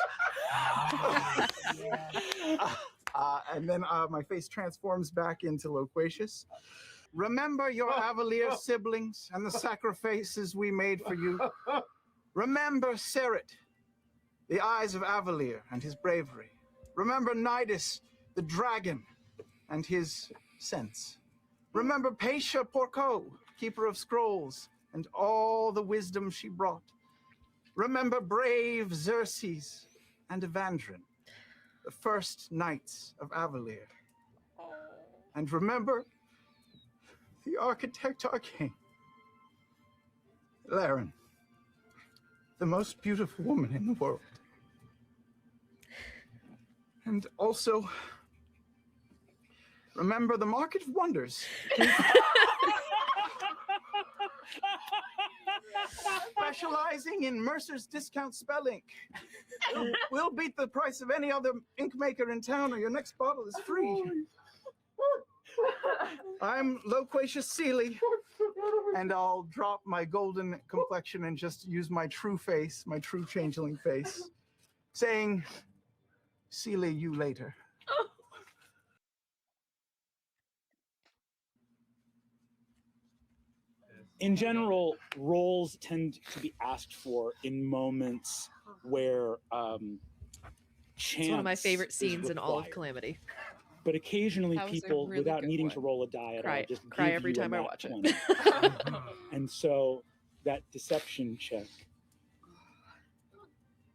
Speaker 6: And then my face transforms back into Loquacious. Remember your Avalir siblings and the sacrifices we made for you. Remember Seret, the eyes of Avalir and his bravery. Remember Nidus, the dragon, and his sense. Remember Pesa Porco, keeper of scrolls, and all the wisdom she brought. Remember brave Xerxes and Evandrin. the first knights of Avalir. And remember the architect arcane, Laren, the most beautiful woman in the world. And also, remember the Market of Wonders. Specializing in Mercer's discount spell ink. We'll beat the price of any other ink maker in town, or your next bottle is free. I'm Loquacious Sealy, and I'll drop my golden complexion and just use my true face, my true changeling face, saying, Sealy you later.
Speaker 3: In general, roles tend to be asked for in moments where chance
Speaker 2: It's one of my favorite
Speaker 3: is
Speaker 2: scenes in all of
Speaker 3: required.
Speaker 2: Calamity.
Speaker 3: But occasionally
Speaker 1: That was a
Speaker 3: people,
Speaker 1: really
Speaker 3: without
Speaker 1: good
Speaker 3: needing
Speaker 1: one.
Speaker 3: to roll a die at
Speaker 2: Cry-
Speaker 3: all, just
Speaker 2: cry
Speaker 3: give
Speaker 2: every
Speaker 3: you a
Speaker 2: time I
Speaker 3: nat
Speaker 2: watch it.
Speaker 3: 20. And so that deception check,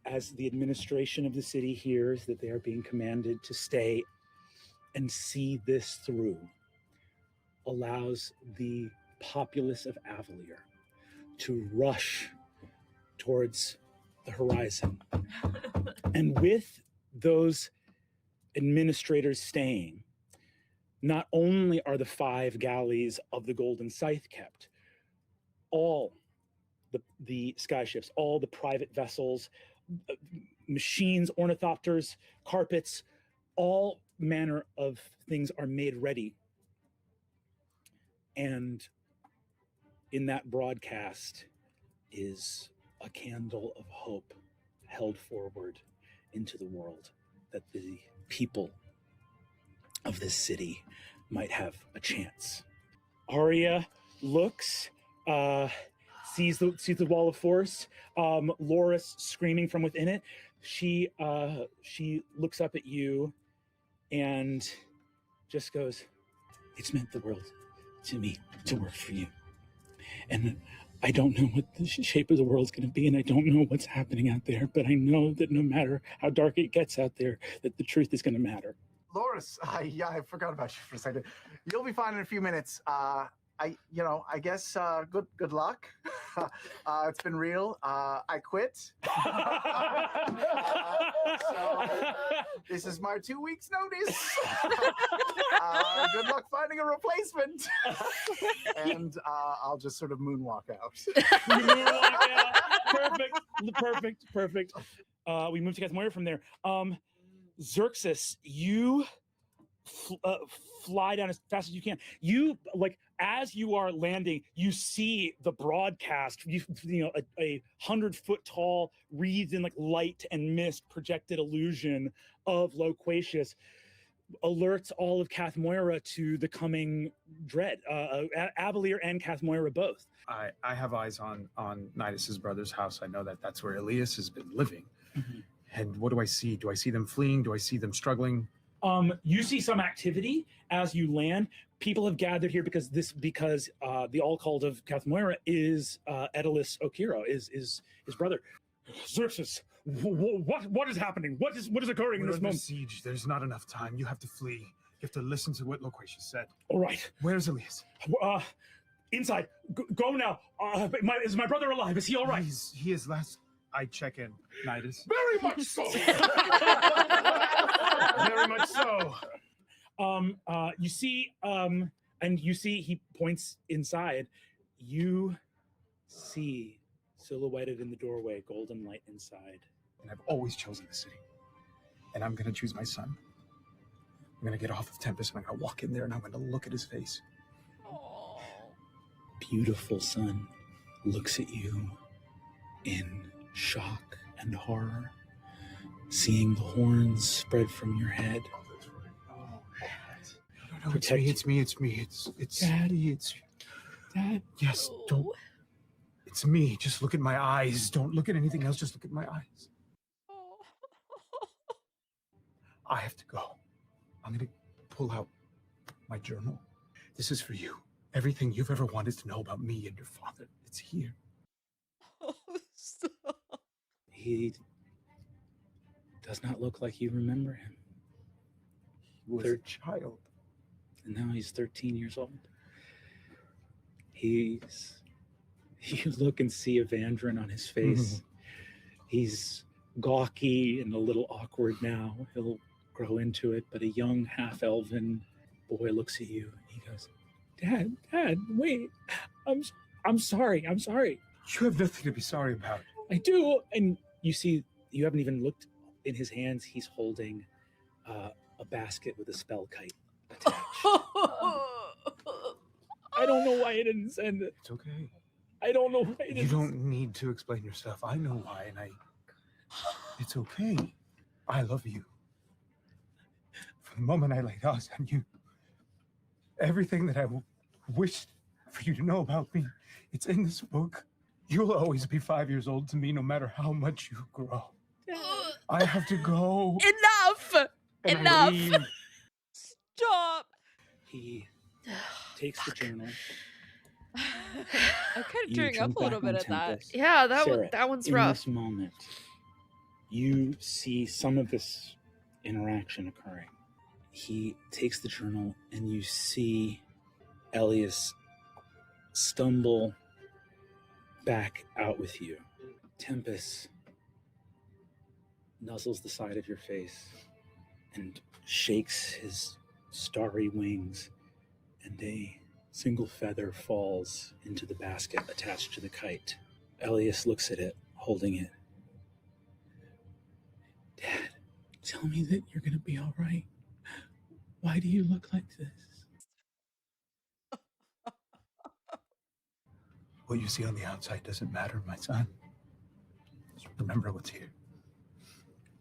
Speaker 3: as the administration of the city hears that they are being commanded to stay and see this through, allows the populace of Avalir to rush towards the horizon. And with those administrators staying, not only are the 5 galleys of the Golden Scythe kept, all the sky ships, all the private vessels, machines, ornithopters, carpets, all manner of things are made ready. And in that broadcast is a candle of hope held forward into the world, that the people of this city might have a chance. Arya looks, sees the wall of force. Loris screaming from within it. She looks up at you and just goes, "It's meant the world to me to work for you. And I don't know what the shape of the world's going to be, and I don't know what's happening out there, but I know that no matter how dark it gets out there, that the truth is going to matter."
Speaker 6: Loris, yeah, I forgot about you for a second. You'll be fine in a few minutes. I guess good luck. It's been real. I quit. So this is my 2 weeks notice. Good luck finding a replacement. And I'll just sort of moonwalk out.
Speaker 3: Perfect. We move to Cathmoira from there. Xerxes, you fly down as fast as you can. You, like, as you are landing, you see the broadcast, you know, a 100-foot tall, wreathed in like light and mist projected illusion of Loquacious alerts all of Cathmoira to the coming dread. Avalir and Cathmoira both.
Speaker 4: I have eyes on Nidus's brother's house. I know that that's where Elias has been living.
Speaker 3: Mm-hmm.
Speaker 4: And what do I see? Do I see them fleeing? Do I see them struggling?
Speaker 3: You see some activity as you land. People have gathered here because the all called of Cathmoira is Aedelis Okiro, is his brother. Xerxes, what is happening? What is occurring in this moment?
Speaker 4: Siege. There's not enough time. You have to flee. You have to listen to what Loquacious said.
Speaker 3: All right.
Speaker 4: Where's Elias?
Speaker 3: Inside. Go now. Is my brother alive? Is he all right?
Speaker 4: He is last I check in, Nidus.
Speaker 3: Very much so.
Speaker 4: Very much so.
Speaker 3: You see, he points inside. You see silhouetted in the doorway, golden light inside.
Speaker 4: And I've always chosen the city. And I'm going to choose my son. I'm going to get off of Tempest and I'm going to walk in there and I'm going to look at his face.
Speaker 1: Oh.
Speaker 3: Beautiful son looks at you in shock and horror, seeing the horns spread from your head.
Speaker 4: No, it's me. It's Daddy. It's Dad. Yes, don't. It's me. Just look at my eyes. Don't look at anything else. Just look at my eyes. I have to go. I'm going to pull out my journal. This is for you. Everything you've ever wanted to know about me and your father, it's here.
Speaker 3: He does not look like you remember him.
Speaker 10: was a child.
Speaker 3: And now he's 13 years old. You look and see Evandrin on his face. He's gawky and a little awkward now. He'll grow into it, but a young half-elven boy looks at you and he goes, Dad, wait. I'm sorry.
Speaker 4: You have nothing to be sorry about.
Speaker 3: I do. And you see, you haven't even looked in his hands. He's holding a basket with a spell kite attached. I don't know why I didn't send it.
Speaker 4: It's okay.
Speaker 3: I don't know why I didn't.
Speaker 4: You don't need to explain yourself. I know why, and it's okay. I love you. From the moment I laid eyes on you, everything that I wished for you to know about me, it's in this book. You'll always be 5 years old to me, no matter how much you grow. I have to go.
Speaker 1: Enough! Stop!
Speaker 3: He takes the journal.
Speaker 1: I'm kind of
Speaker 3: You
Speaker 1: tearing
Speaker 3: jump
Speaker 1: up a little
Speaker 3: back
Speaker 1: bit
Speaker 3: on
Speaker 1: at that.
Speaker 3: Tempest.
Speaker 2: Yeah,
Speaker 3: Sarah,
Speaker 2: that one's
Speaker 3: in
Speaker 2: rough.
Speaker 3: this moment, you see some of this interaction occurring. He takes the journal, and you see Elias stumble back out with you. Tempest nuzzles the side of your face and shakes his starry wings, and a single feather falls into the basket attached to the kite. Elias looks at it, holding it. Dad, tell me that you're going to be all right. Why do you look like this?
Speaker 4: What you see on the outside doesn't matter, my son. Just remember what's here.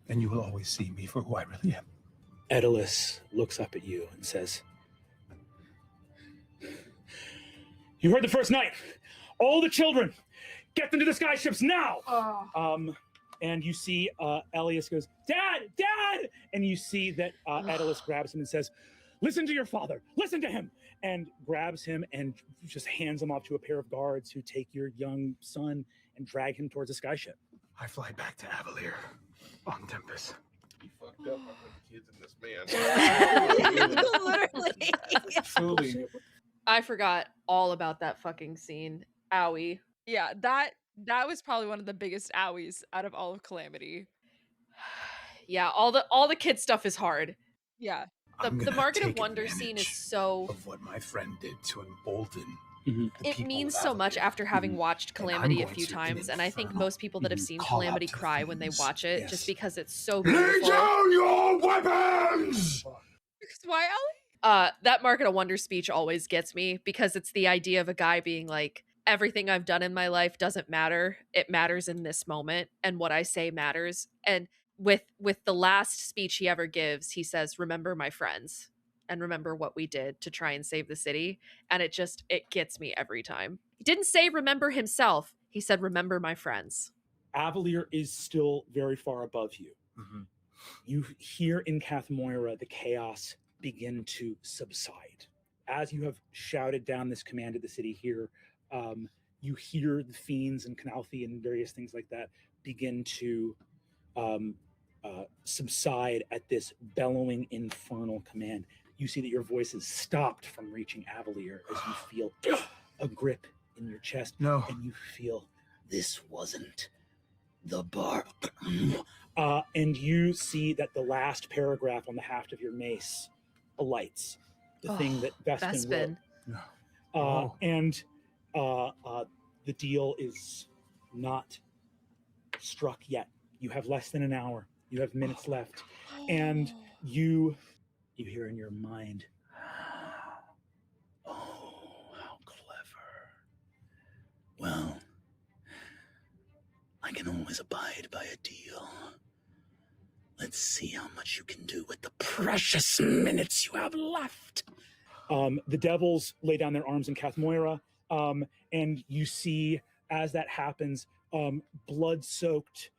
Speaker 4: And you will always see me for who I really am.
Speaker 3: Oedipus looks up at you and says, You heard the first night. All the children, get them to the sky ships now. And you see Elias goes, Dad! And you see that Oedipus grabs him and says, listen to your father, listen to him, and grabs him and just hands him off to a pair of guards who take your young son and drag him towards a sky ship.
Speaker 4: I fly back to Avalir on Tempest.
Speaker 5: You fucked up. I put the kids in this man.
Speaker 1: Literally.
Speaker 4: Truly.
Speaker 2: I forgot all about that fucking scene. Owie.
Speaker 1: Yeah, that was probably one of the biggest owies out of all of Calamity.
Speaker 2: Yeah, all the kid stuff is hard.
Speaker 1: Yeah.
Speaker 2: The Market of Wonder scene is so...
Speaker 4: of what my friend did to embolden.
Speaker 2: It means so much after having watched Calamity a few times, and I think most people that have seen Calamity cry when they watch it, just because it's so beautiful.
Speaker 8: Lay down your weapons!
Speaker 1: Why, Allie?
Speaker 2: That Market of Wonder speech always gets me, because it's the idea of a guy being like, everything I've done in my life doesn't matter. It matters in this moment, and what I say matters. And with the last speech he ever gives, he says, remember my friends. And remember what we did to try and save the city. And it gets me every time. He didn't say remember himself. He said, remember my friends.
Speaker 3: Avalir is still very far above you. You hear in Cath Moira the chaos begin to subside. As you have shouted down this command of the city here, you hear the fiends and Canalthi and various things like that begin to subside at this bellowing infernal command. You see that your voice is stopped from reaching Avalir as you feel a grip in your chest.
Speaker 4: No.
Speaker 3: And you feel, this wasn't the bark. And you see that the last paragraph on the haft of your mace alights. The thing that Vespin wrote. And the deal is not struck yet. You have less than an hour. You have minutes left. And you hear in your mind, oh, how clever. Well, I can always abide by a deal. Let's see how much you can do with the precious minutes you have left. The devils lay down their arms in Cath Moira, and you see, as that happens, blood-soaked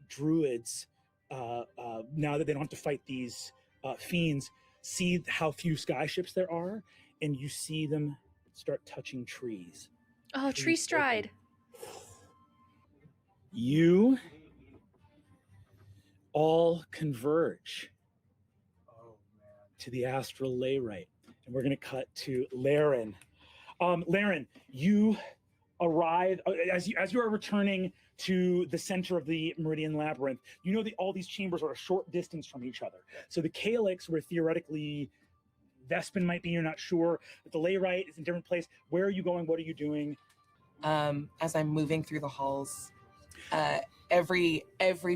Speaker 3: druids, now that they don't have to fight these fiends, see how few sky-ships there are, and you see them start touching trees.
Speaker 2: Oh, tree stride.
Speaker 3: You all converge to the astral layrite. And we're going to cut to Laren. Laren, you arrive as you are returning to the center of the Meridian Labyrinth. You know that all these chambers are a short distance from each other. So the calyx, where theoretically Vespin might be, you're not sure. But the layrite is in a different place. Where are you going? What are you doing?
Speaker 7: As I'm moving through the halls, every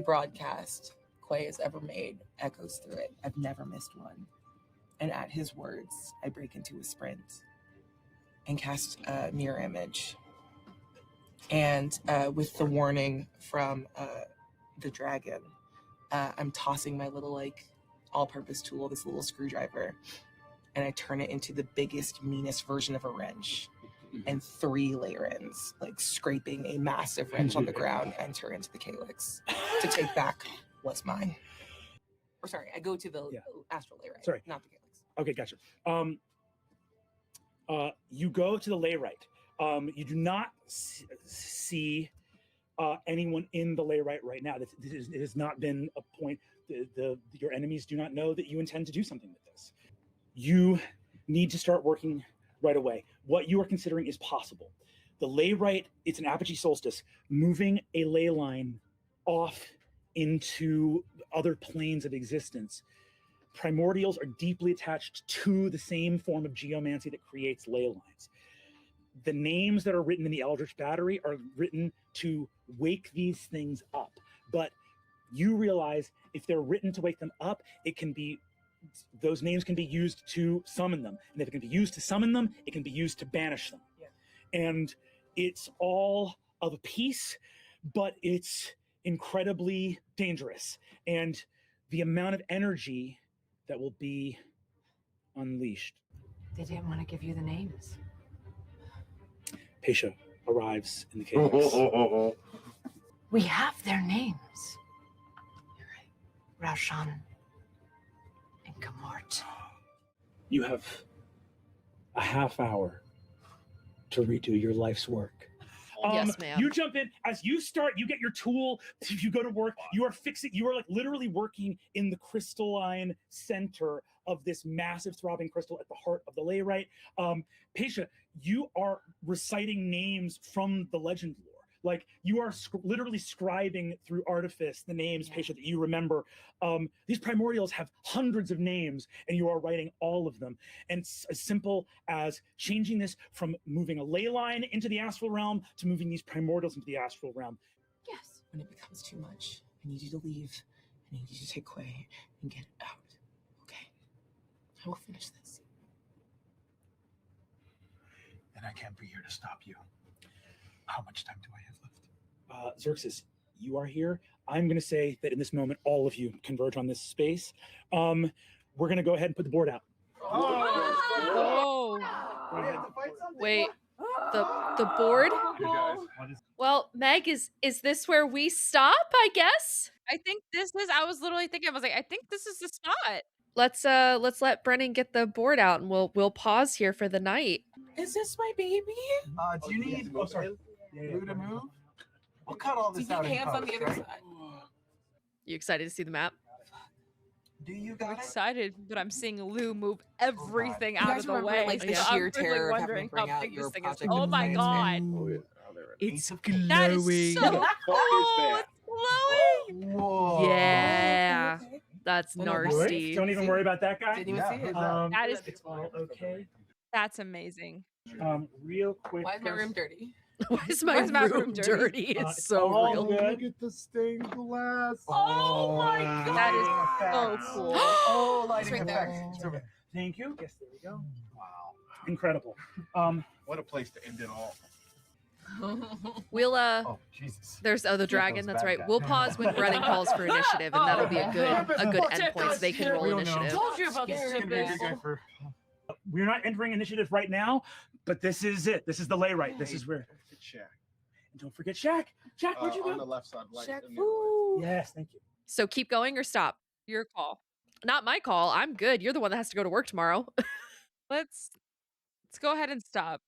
Speaker 7: broadcast Quay has ever made echoes through it. I've never missed one. And at his words, I break into a sprint and cast a mirror image. And with the warning from the dragon, I'm tossing my little all-purpose tool, this little screwdriver, and I turn it into the biggest, meanest version of a wrench. And 3 Layrans, scraping a massive wrench on the ground, enter into the calyx to take back what's mine. Or sorry, I go to the astral layrite, not the calyx.
Speaker 3: Okay, gotcha. You go to the layrite. You do not see anyone in the layrite right now. It has not been a point. Your enemies do not know that you intend to do something with this. You need to start working right away. What you are considering is possible. The layrite, it's an apogee solstice, moving a ley line off into other planes of existence. Primordials are deeply attached to the same form of geomancy that creates ley lines. The names that are written in the Eldritch Battery are written to wake these things up. But you realize if they're written to wake them up, those names can be used to summon them. And if it can be used to summon them, it can be used to banish them. Yeah. And it's all of a piece, but it's incredibly dangerous. And the amount of energy that will be unleashed.
Speaker 9: They didn't want to give you the names.
Speaker 3: Pesa arrives in the calyx.
Speaker 9: We have their names. You're right. Raushan and Kamort.
Speaker 3: You have a half hour to redo your life's work.
Speaker 2: Yes, ma'am.
Speaker 3: You jump in as you start. You get your tool. You go to work. You are literally working in the crystalline center of this massive throbbing crystal at the heart of the layrite. Pesa, you are reciting names from the legend lore. Like you are literally scribing through artifice the names, Pesa, that you remember. These primordials have hundreds of names, and you are writing all of them. And it's as simple as changing this from moving a ley line into the astral realm to moving these primordials into the astral realm.
Speaker 7: Yes. When it becomes too much, I need you to leave. I need you to take Quay and get out. Okay? I will finish this.
Speaker 4: And I can't be here to stop you. How much time do I have left?
Speaker 3: Xerxes, you are here. I'm going to say that in this moment, all of you converge on this space. We're going to go ahead and put the board out.
Speaker 2: Oh. Wait. The board? Well, Meg, is this where we stop, I guess?
Speaker 1: I think I was literally thinking, I was like, I think this is the spot.
Speaker 2: Let's let Brennan get the board out and we'll pause here for the night.
Speaker 7: Is this my baby?
Speaker 6: Do you need Lou to move? We'll cut all this out.
Speaker 7: Hands on the other side.
Speaker 2: You excited to see the map?
Speaker 6: Do you
Speaker 1: I'm
Speaker 6: got it?
Speaker 1: excited, but I'm seeing Lou move everything
Speaker 7: You
Speaker 1: out
Speaker 7: guys
Speaker 1: of the
Speaker 7: remember,
Speaker 1: way.
Speaker 7: like, the
Speaker 1: So
Speaker 7: sheer
Speaker 1: I'm really
Speaker 7: terror of having
Speaker 1: wondering
Speaker 7: to bring
Speaker 1: how
Speaker 7: out
Speaker 1: big
Speaker 7: your
Speaker 1: this thing is.
Speaker 7: project
Speaker 1: Oh my
Speaker 7: plans,
Speaker 1: god.
Speaker 7: man.
Speaker 2: It's
Speaker 1: That is so cool. It's glowing.
Speaker 6: Whoa.
Speaker 2: Yeah.
Speaker 7: Okay.
Speaker 2: That's
Speaker 7: Oh, no,
Speaker 2: nasty.
Speaker 3: Don't even worry about that guy.
Speaker 7: Didn't even see it.
Speaker 1: That is
Speaker 3: it's all okay.
Speaker 1: That's amazing.
Speaker 3: Real quick.
Speaker 7: Why is my room dirty?
Speaker 2: Why is my room dirty? It's so
Speaker 3: all
Speaker 2: real.
Speaker 3: good.
Speaker 10: Look at the stained glass.
Speaker 6: Oh my god.
Speaker 1: That is so cool.
Speaker 6: Oh, lighting
Speaker 7: It's right
Speaker 6: effects.
Speaker 7: there.
Speaker 3: Thank you. Yes, there we go.
Speaker 10: Wow.
Speaker 3: Incredible.
Speaker 5: What a place to end it all.
Speaker 2: We'll
Speaker 10: Oh, Jesus.
Speaker 2: there's the dragon,
Speaker 10: those
Speaker 2: that's
Speaker 10: bad
Speaker 2: right.
Speaker 10: guys.
Speaker 2: We'll pause when Brennan calls for initiative, and that'll be a good endpoint so they can roll
Speaker 10: We don't know.
Speaker 2: initiative.
Speaker 7: Told you about this
Speaker 10: It's gonna be a good guy for.
Speaker 3: We're not entering initiative right now, but this is it. This is the layrite. This is where.
Speaker 5: Shaq.
Speaker 3: And don't forget Shaq. Shaq, where'd you
Speaker 5: On the
Speaker 3: go?
Speaker 5: left side, like
Speaker 7: Shaq
Speaker 5: in the-
Speaker 7: Fu.
Speaker 3: Yes, thank you.
Speaker 2: So keep going or stop?
Speaker 1: Your call.
Speaker 2: Not my call. I'm good. You're the one that has to go to work tomorrow.
Speaker 1: Let's go ahead and stop.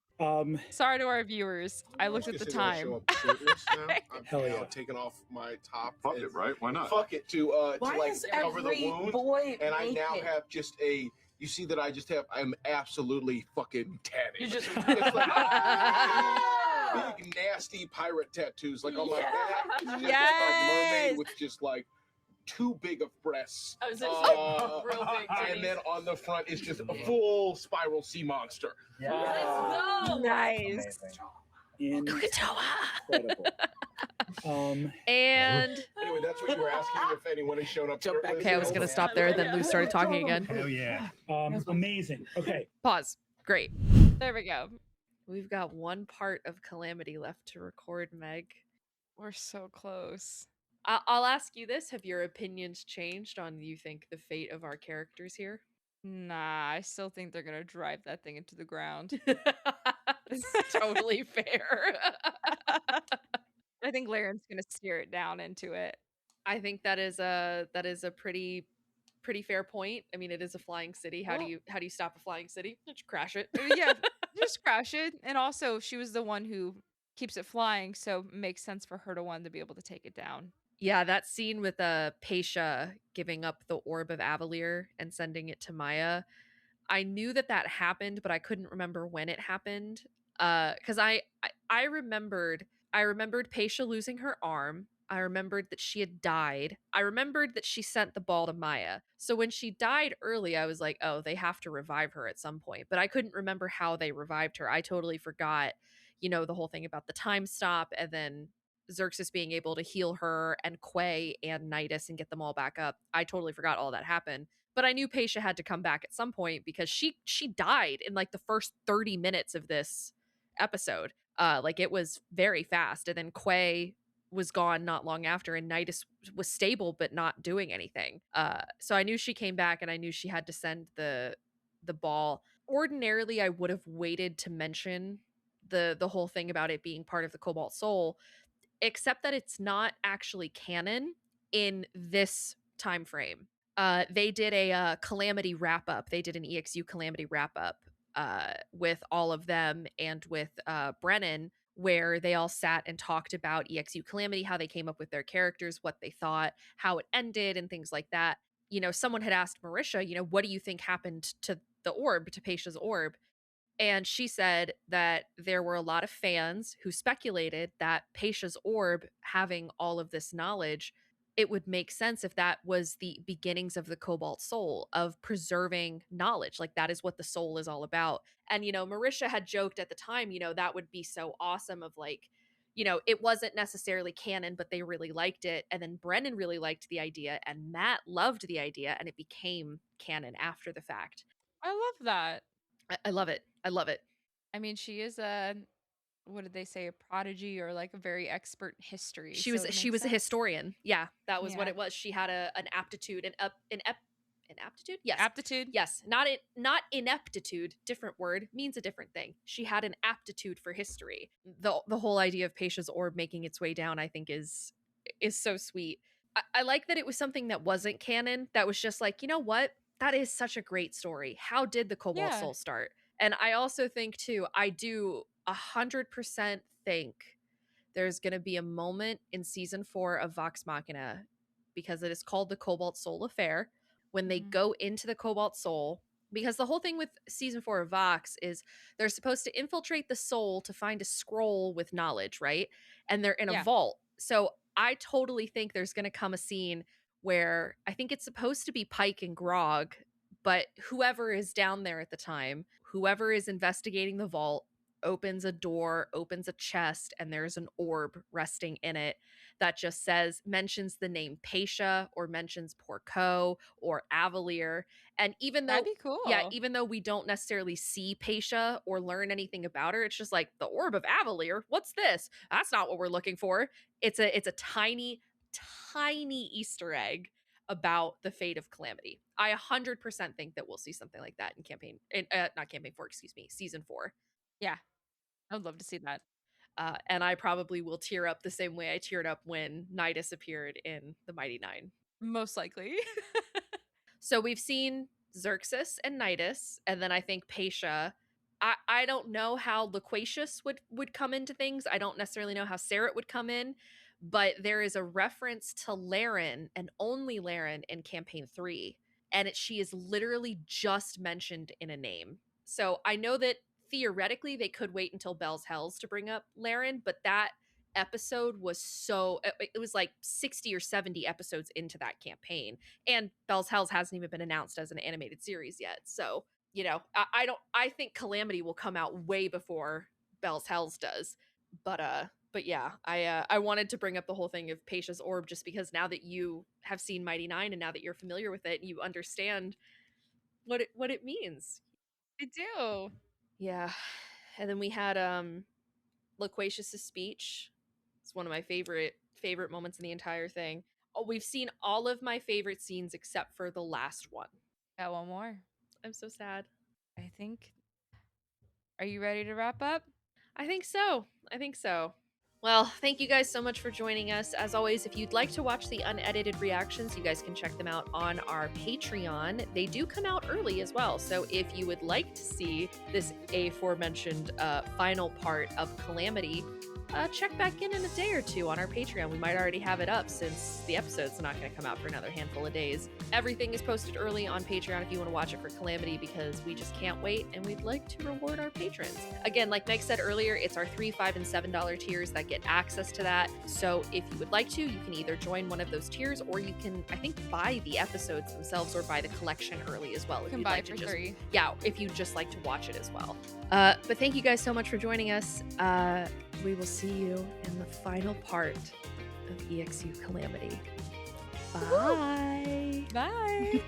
Speaker 1: Sorry to our viewers. I looked at the time.
Speaker 5: I'm
Speaker 3: Hell yeah.
Speaker 5: taking off my top.
Speaker 8: Fuck
Speaker 5: and-
Speaker 8: it, right? Why not?
Speaker 5: Fuck it to
Speaker 7: Why
Speaker 5: like
Speaker 7: is
Speaker 5: cover the
Speaker 7: every
Speaker 5: wound.
Speaker 7: boy
Speaker 5: And I now
Speaker 7: naked?
Speaker 5: have just a you see that I'm absolutely fucking tanning.
Speaker 2: You just
Speaker 5: it's like big nasty pirate tattoos, like on my back. It's just a mermaid with just like too big of breasts.
Speaker 2: I was real big.
Speaker 5: And then on the front is just a full spiral sea monster.
Speaker 1: Nice.
Speaker 3: Incredible.
Speaker 2: And
Speaker 5: anyway, that's what you were asking, if anyone has shown up.
Speaker 2: okay, I was gonna stop there. Then Lou started talking again.
Speaker 3: Hell yeah. Amazing. Okay.
Speaker 2: Pause. Great.
Speaker 1: There we go.
Speaker 2: We've got one part of Calamity left to record, Meg.
Speaker 1: We're so close.
Speaker 2: I'll ask you this: have your opinions changed on you think the fate of our characters here?
Speaker 1: Nah, I still think they're gonna drive that thing into the ground.
Speaker 2: It's totally fair.
Speaker 1: I think Laren's gonna steer it down into it.
Speaker 2: I think that is a pretty fair point. I mean, it is a flying city. How do you stop a flying city? Just crash it.
Speaker 1: Yeah, just crash it. And also, she was the one who keeps it flying, so it makes sense for her to be able to take it down.
Speaker 2: Yeah, that scene with Pesa giving up the orb of Avalir and sending it to Maya. I knew that happened, but I couldn't remember when it happened. Because I remembered Pesa losing her arm. I remembered that she had died. I remembered that she sent the ball to Maya. So when she died early, I was like, oh, they have to revive her at some point. But I couldn't remember how they revived her. I totally forgot, the whole thing about the time stop and then Xerxes being able to heal her and Quay and Nidus and get them all back up. I totally forgot all that happened. But I knew Pesa had to come back at some point because she died in like the first 30 minutes of this episode. Like it was very fast. And then Quay was gone not long after and Nidus was stable but not doing anything. So I knew she came back and I knew she had to send the ball. Ordinarily, I would have waited to mention the whole thing about it being part of the Cobalt Soul, except that it's not actually canon in this time frame. They did a Calamity wrap up. They did an EXU Calamity wrap up with all of them and with Brennan, where they all sat and talked about EXU Calamity, how they came up with their characters, what they thought, how it ended, and things like that. Someone had asked Marisha, what do you think happened to the orb, to Pesa's orb? And she said that there were a lot of fans who speculated that Pesa's orb, having all of this knowledge, it would make sense if that was the beginnings of the Cobalt Soul, of preserving knowledge. Like that is what the soul is all about. And, Marisha had joked at the time, that would be so awesome of like, it wasn't necessarily canon, but they really liked it. And then Brennan really liked the idea and Matt loved the idea and it became canon after the fact.
Speaker 1: I love that.
Speaker 2: I love it. I love it.
Speaker 1: I mean, she is what did they say, a prodigy or like a very expert in history.
Speaker 2: She was a historian. Yeah, that was what it was. She had an aptitude, an aptitude? Yes.
Speaker 1: Aptitude?
Speaker 2: Yes. Not ineptitude, different word, means a different thing. She had an aptitude for history. The whole idea of Pesa's orb making its way down, I think is so sweet. I like that it was something that wasn't canon, that was just like, you know what? That is such a great story. How did the Cobalt Soul start? And I also think too, I do 100% think there's going to be a moment in season 4 of Vox Machina, because it is called the Cobalt Soul Affair, when they go into the Cobalt Soul, because the whole thing with season 4 of Vox is they're supposed to infiltrate the soul to find a scroll with knowledge, right? And they're in a vault. So I totally think there's going to come a scene where I think it's supposed to be Pike and Grog, but whoever is down there at the time, whoever is investigating the vault, opens a door, opens a chest, and there's an orb resting in it that just mentions the name Pesa or mentions Porco or Avalir. And even though
Speaker 1: that'd be cool.
Speaker 2: Yeah, even though we don't necessarily see Pesa or learn anything about her, it's just like the orb of Avalir. What's this? That's not what we're looking for. It's a tiny Easter egg about the fate of Calamity. I 100% think that we'll see something like that in season 4.
Speaker 1: Yeah. I would love to see that.
Speaker 2: And I probably will tear up the same way I teared up when Nidus appeared in the Mighty Nine.
Speaker 1: Most likely.
Speaker 2: So we've seen Xerxes and Nidus, and then I think Pesa. I don't know how Loquacious would come into things. I don't necessarily know how Sarah would come in, but there is a reference to Laren and only Laren in campaign 3. and she is literally just mentioned in a name. So I know that theoretically they could wait until Bell's Hells to bring up Laren, but that episode was it was like 60 or 70 episodes into that campaign, and Bell's Hells hasn't even been announced as an animated series yet. So, I think Calamity will come out way before Bell's Hells does. But yeah, I wanted to bring up the whole thing of Pesha's orb just because now that you have seen Mighty Nine and now that you're familiar with it, you understand what it means.
Speaker 1: I do.
Speaker 2: Yeah. And then we had Loquacious' speech. It's one of my favorite moments in the entire thing. Oh, we've seen all of my favorite scenes except for the last one.
Speaker 1: Got one more.
Speaker 2: I'm so sad.
Speaker 1: I think. Are you ready to wrap up?
Speaker 2: I think so. Well, thank you guys so much for joining us. As always, if you'd like to watch the unedited reactions, you guys can check them out on our Patreon. They do come out early as well. So if you would like to see this aforementioned final part of Calamity, check back in a day or two on our Patreon. We might already have it up since the episode's not going to come out for another handful of days. Everything is posted early on Patreon if you want to watch it for Calamity, because we just can't wait and we'd like to reward our patrons. Again, like Meg said earlier, it's our $3, $5, and $7 tiers that get access to that. So if you would like to, you can either join one of those tiers, or you can, I think, buy the episodes themselves or buy the collection early as well.
Speaker 1: You
Speaker 2: if
Speaker 1: can
Speaker 2: you'd
Speaker 1: buy
Speaker 2: like
Speaker 1: for
Speaker 2: to
Speaker 1: $3.
Speaker 2: Yeah, if you'd just like to watch it as well. But thank you guys so much for joining us. We will see you in the final part of EXU Calamity. Bye.
Speaker 1: Bye.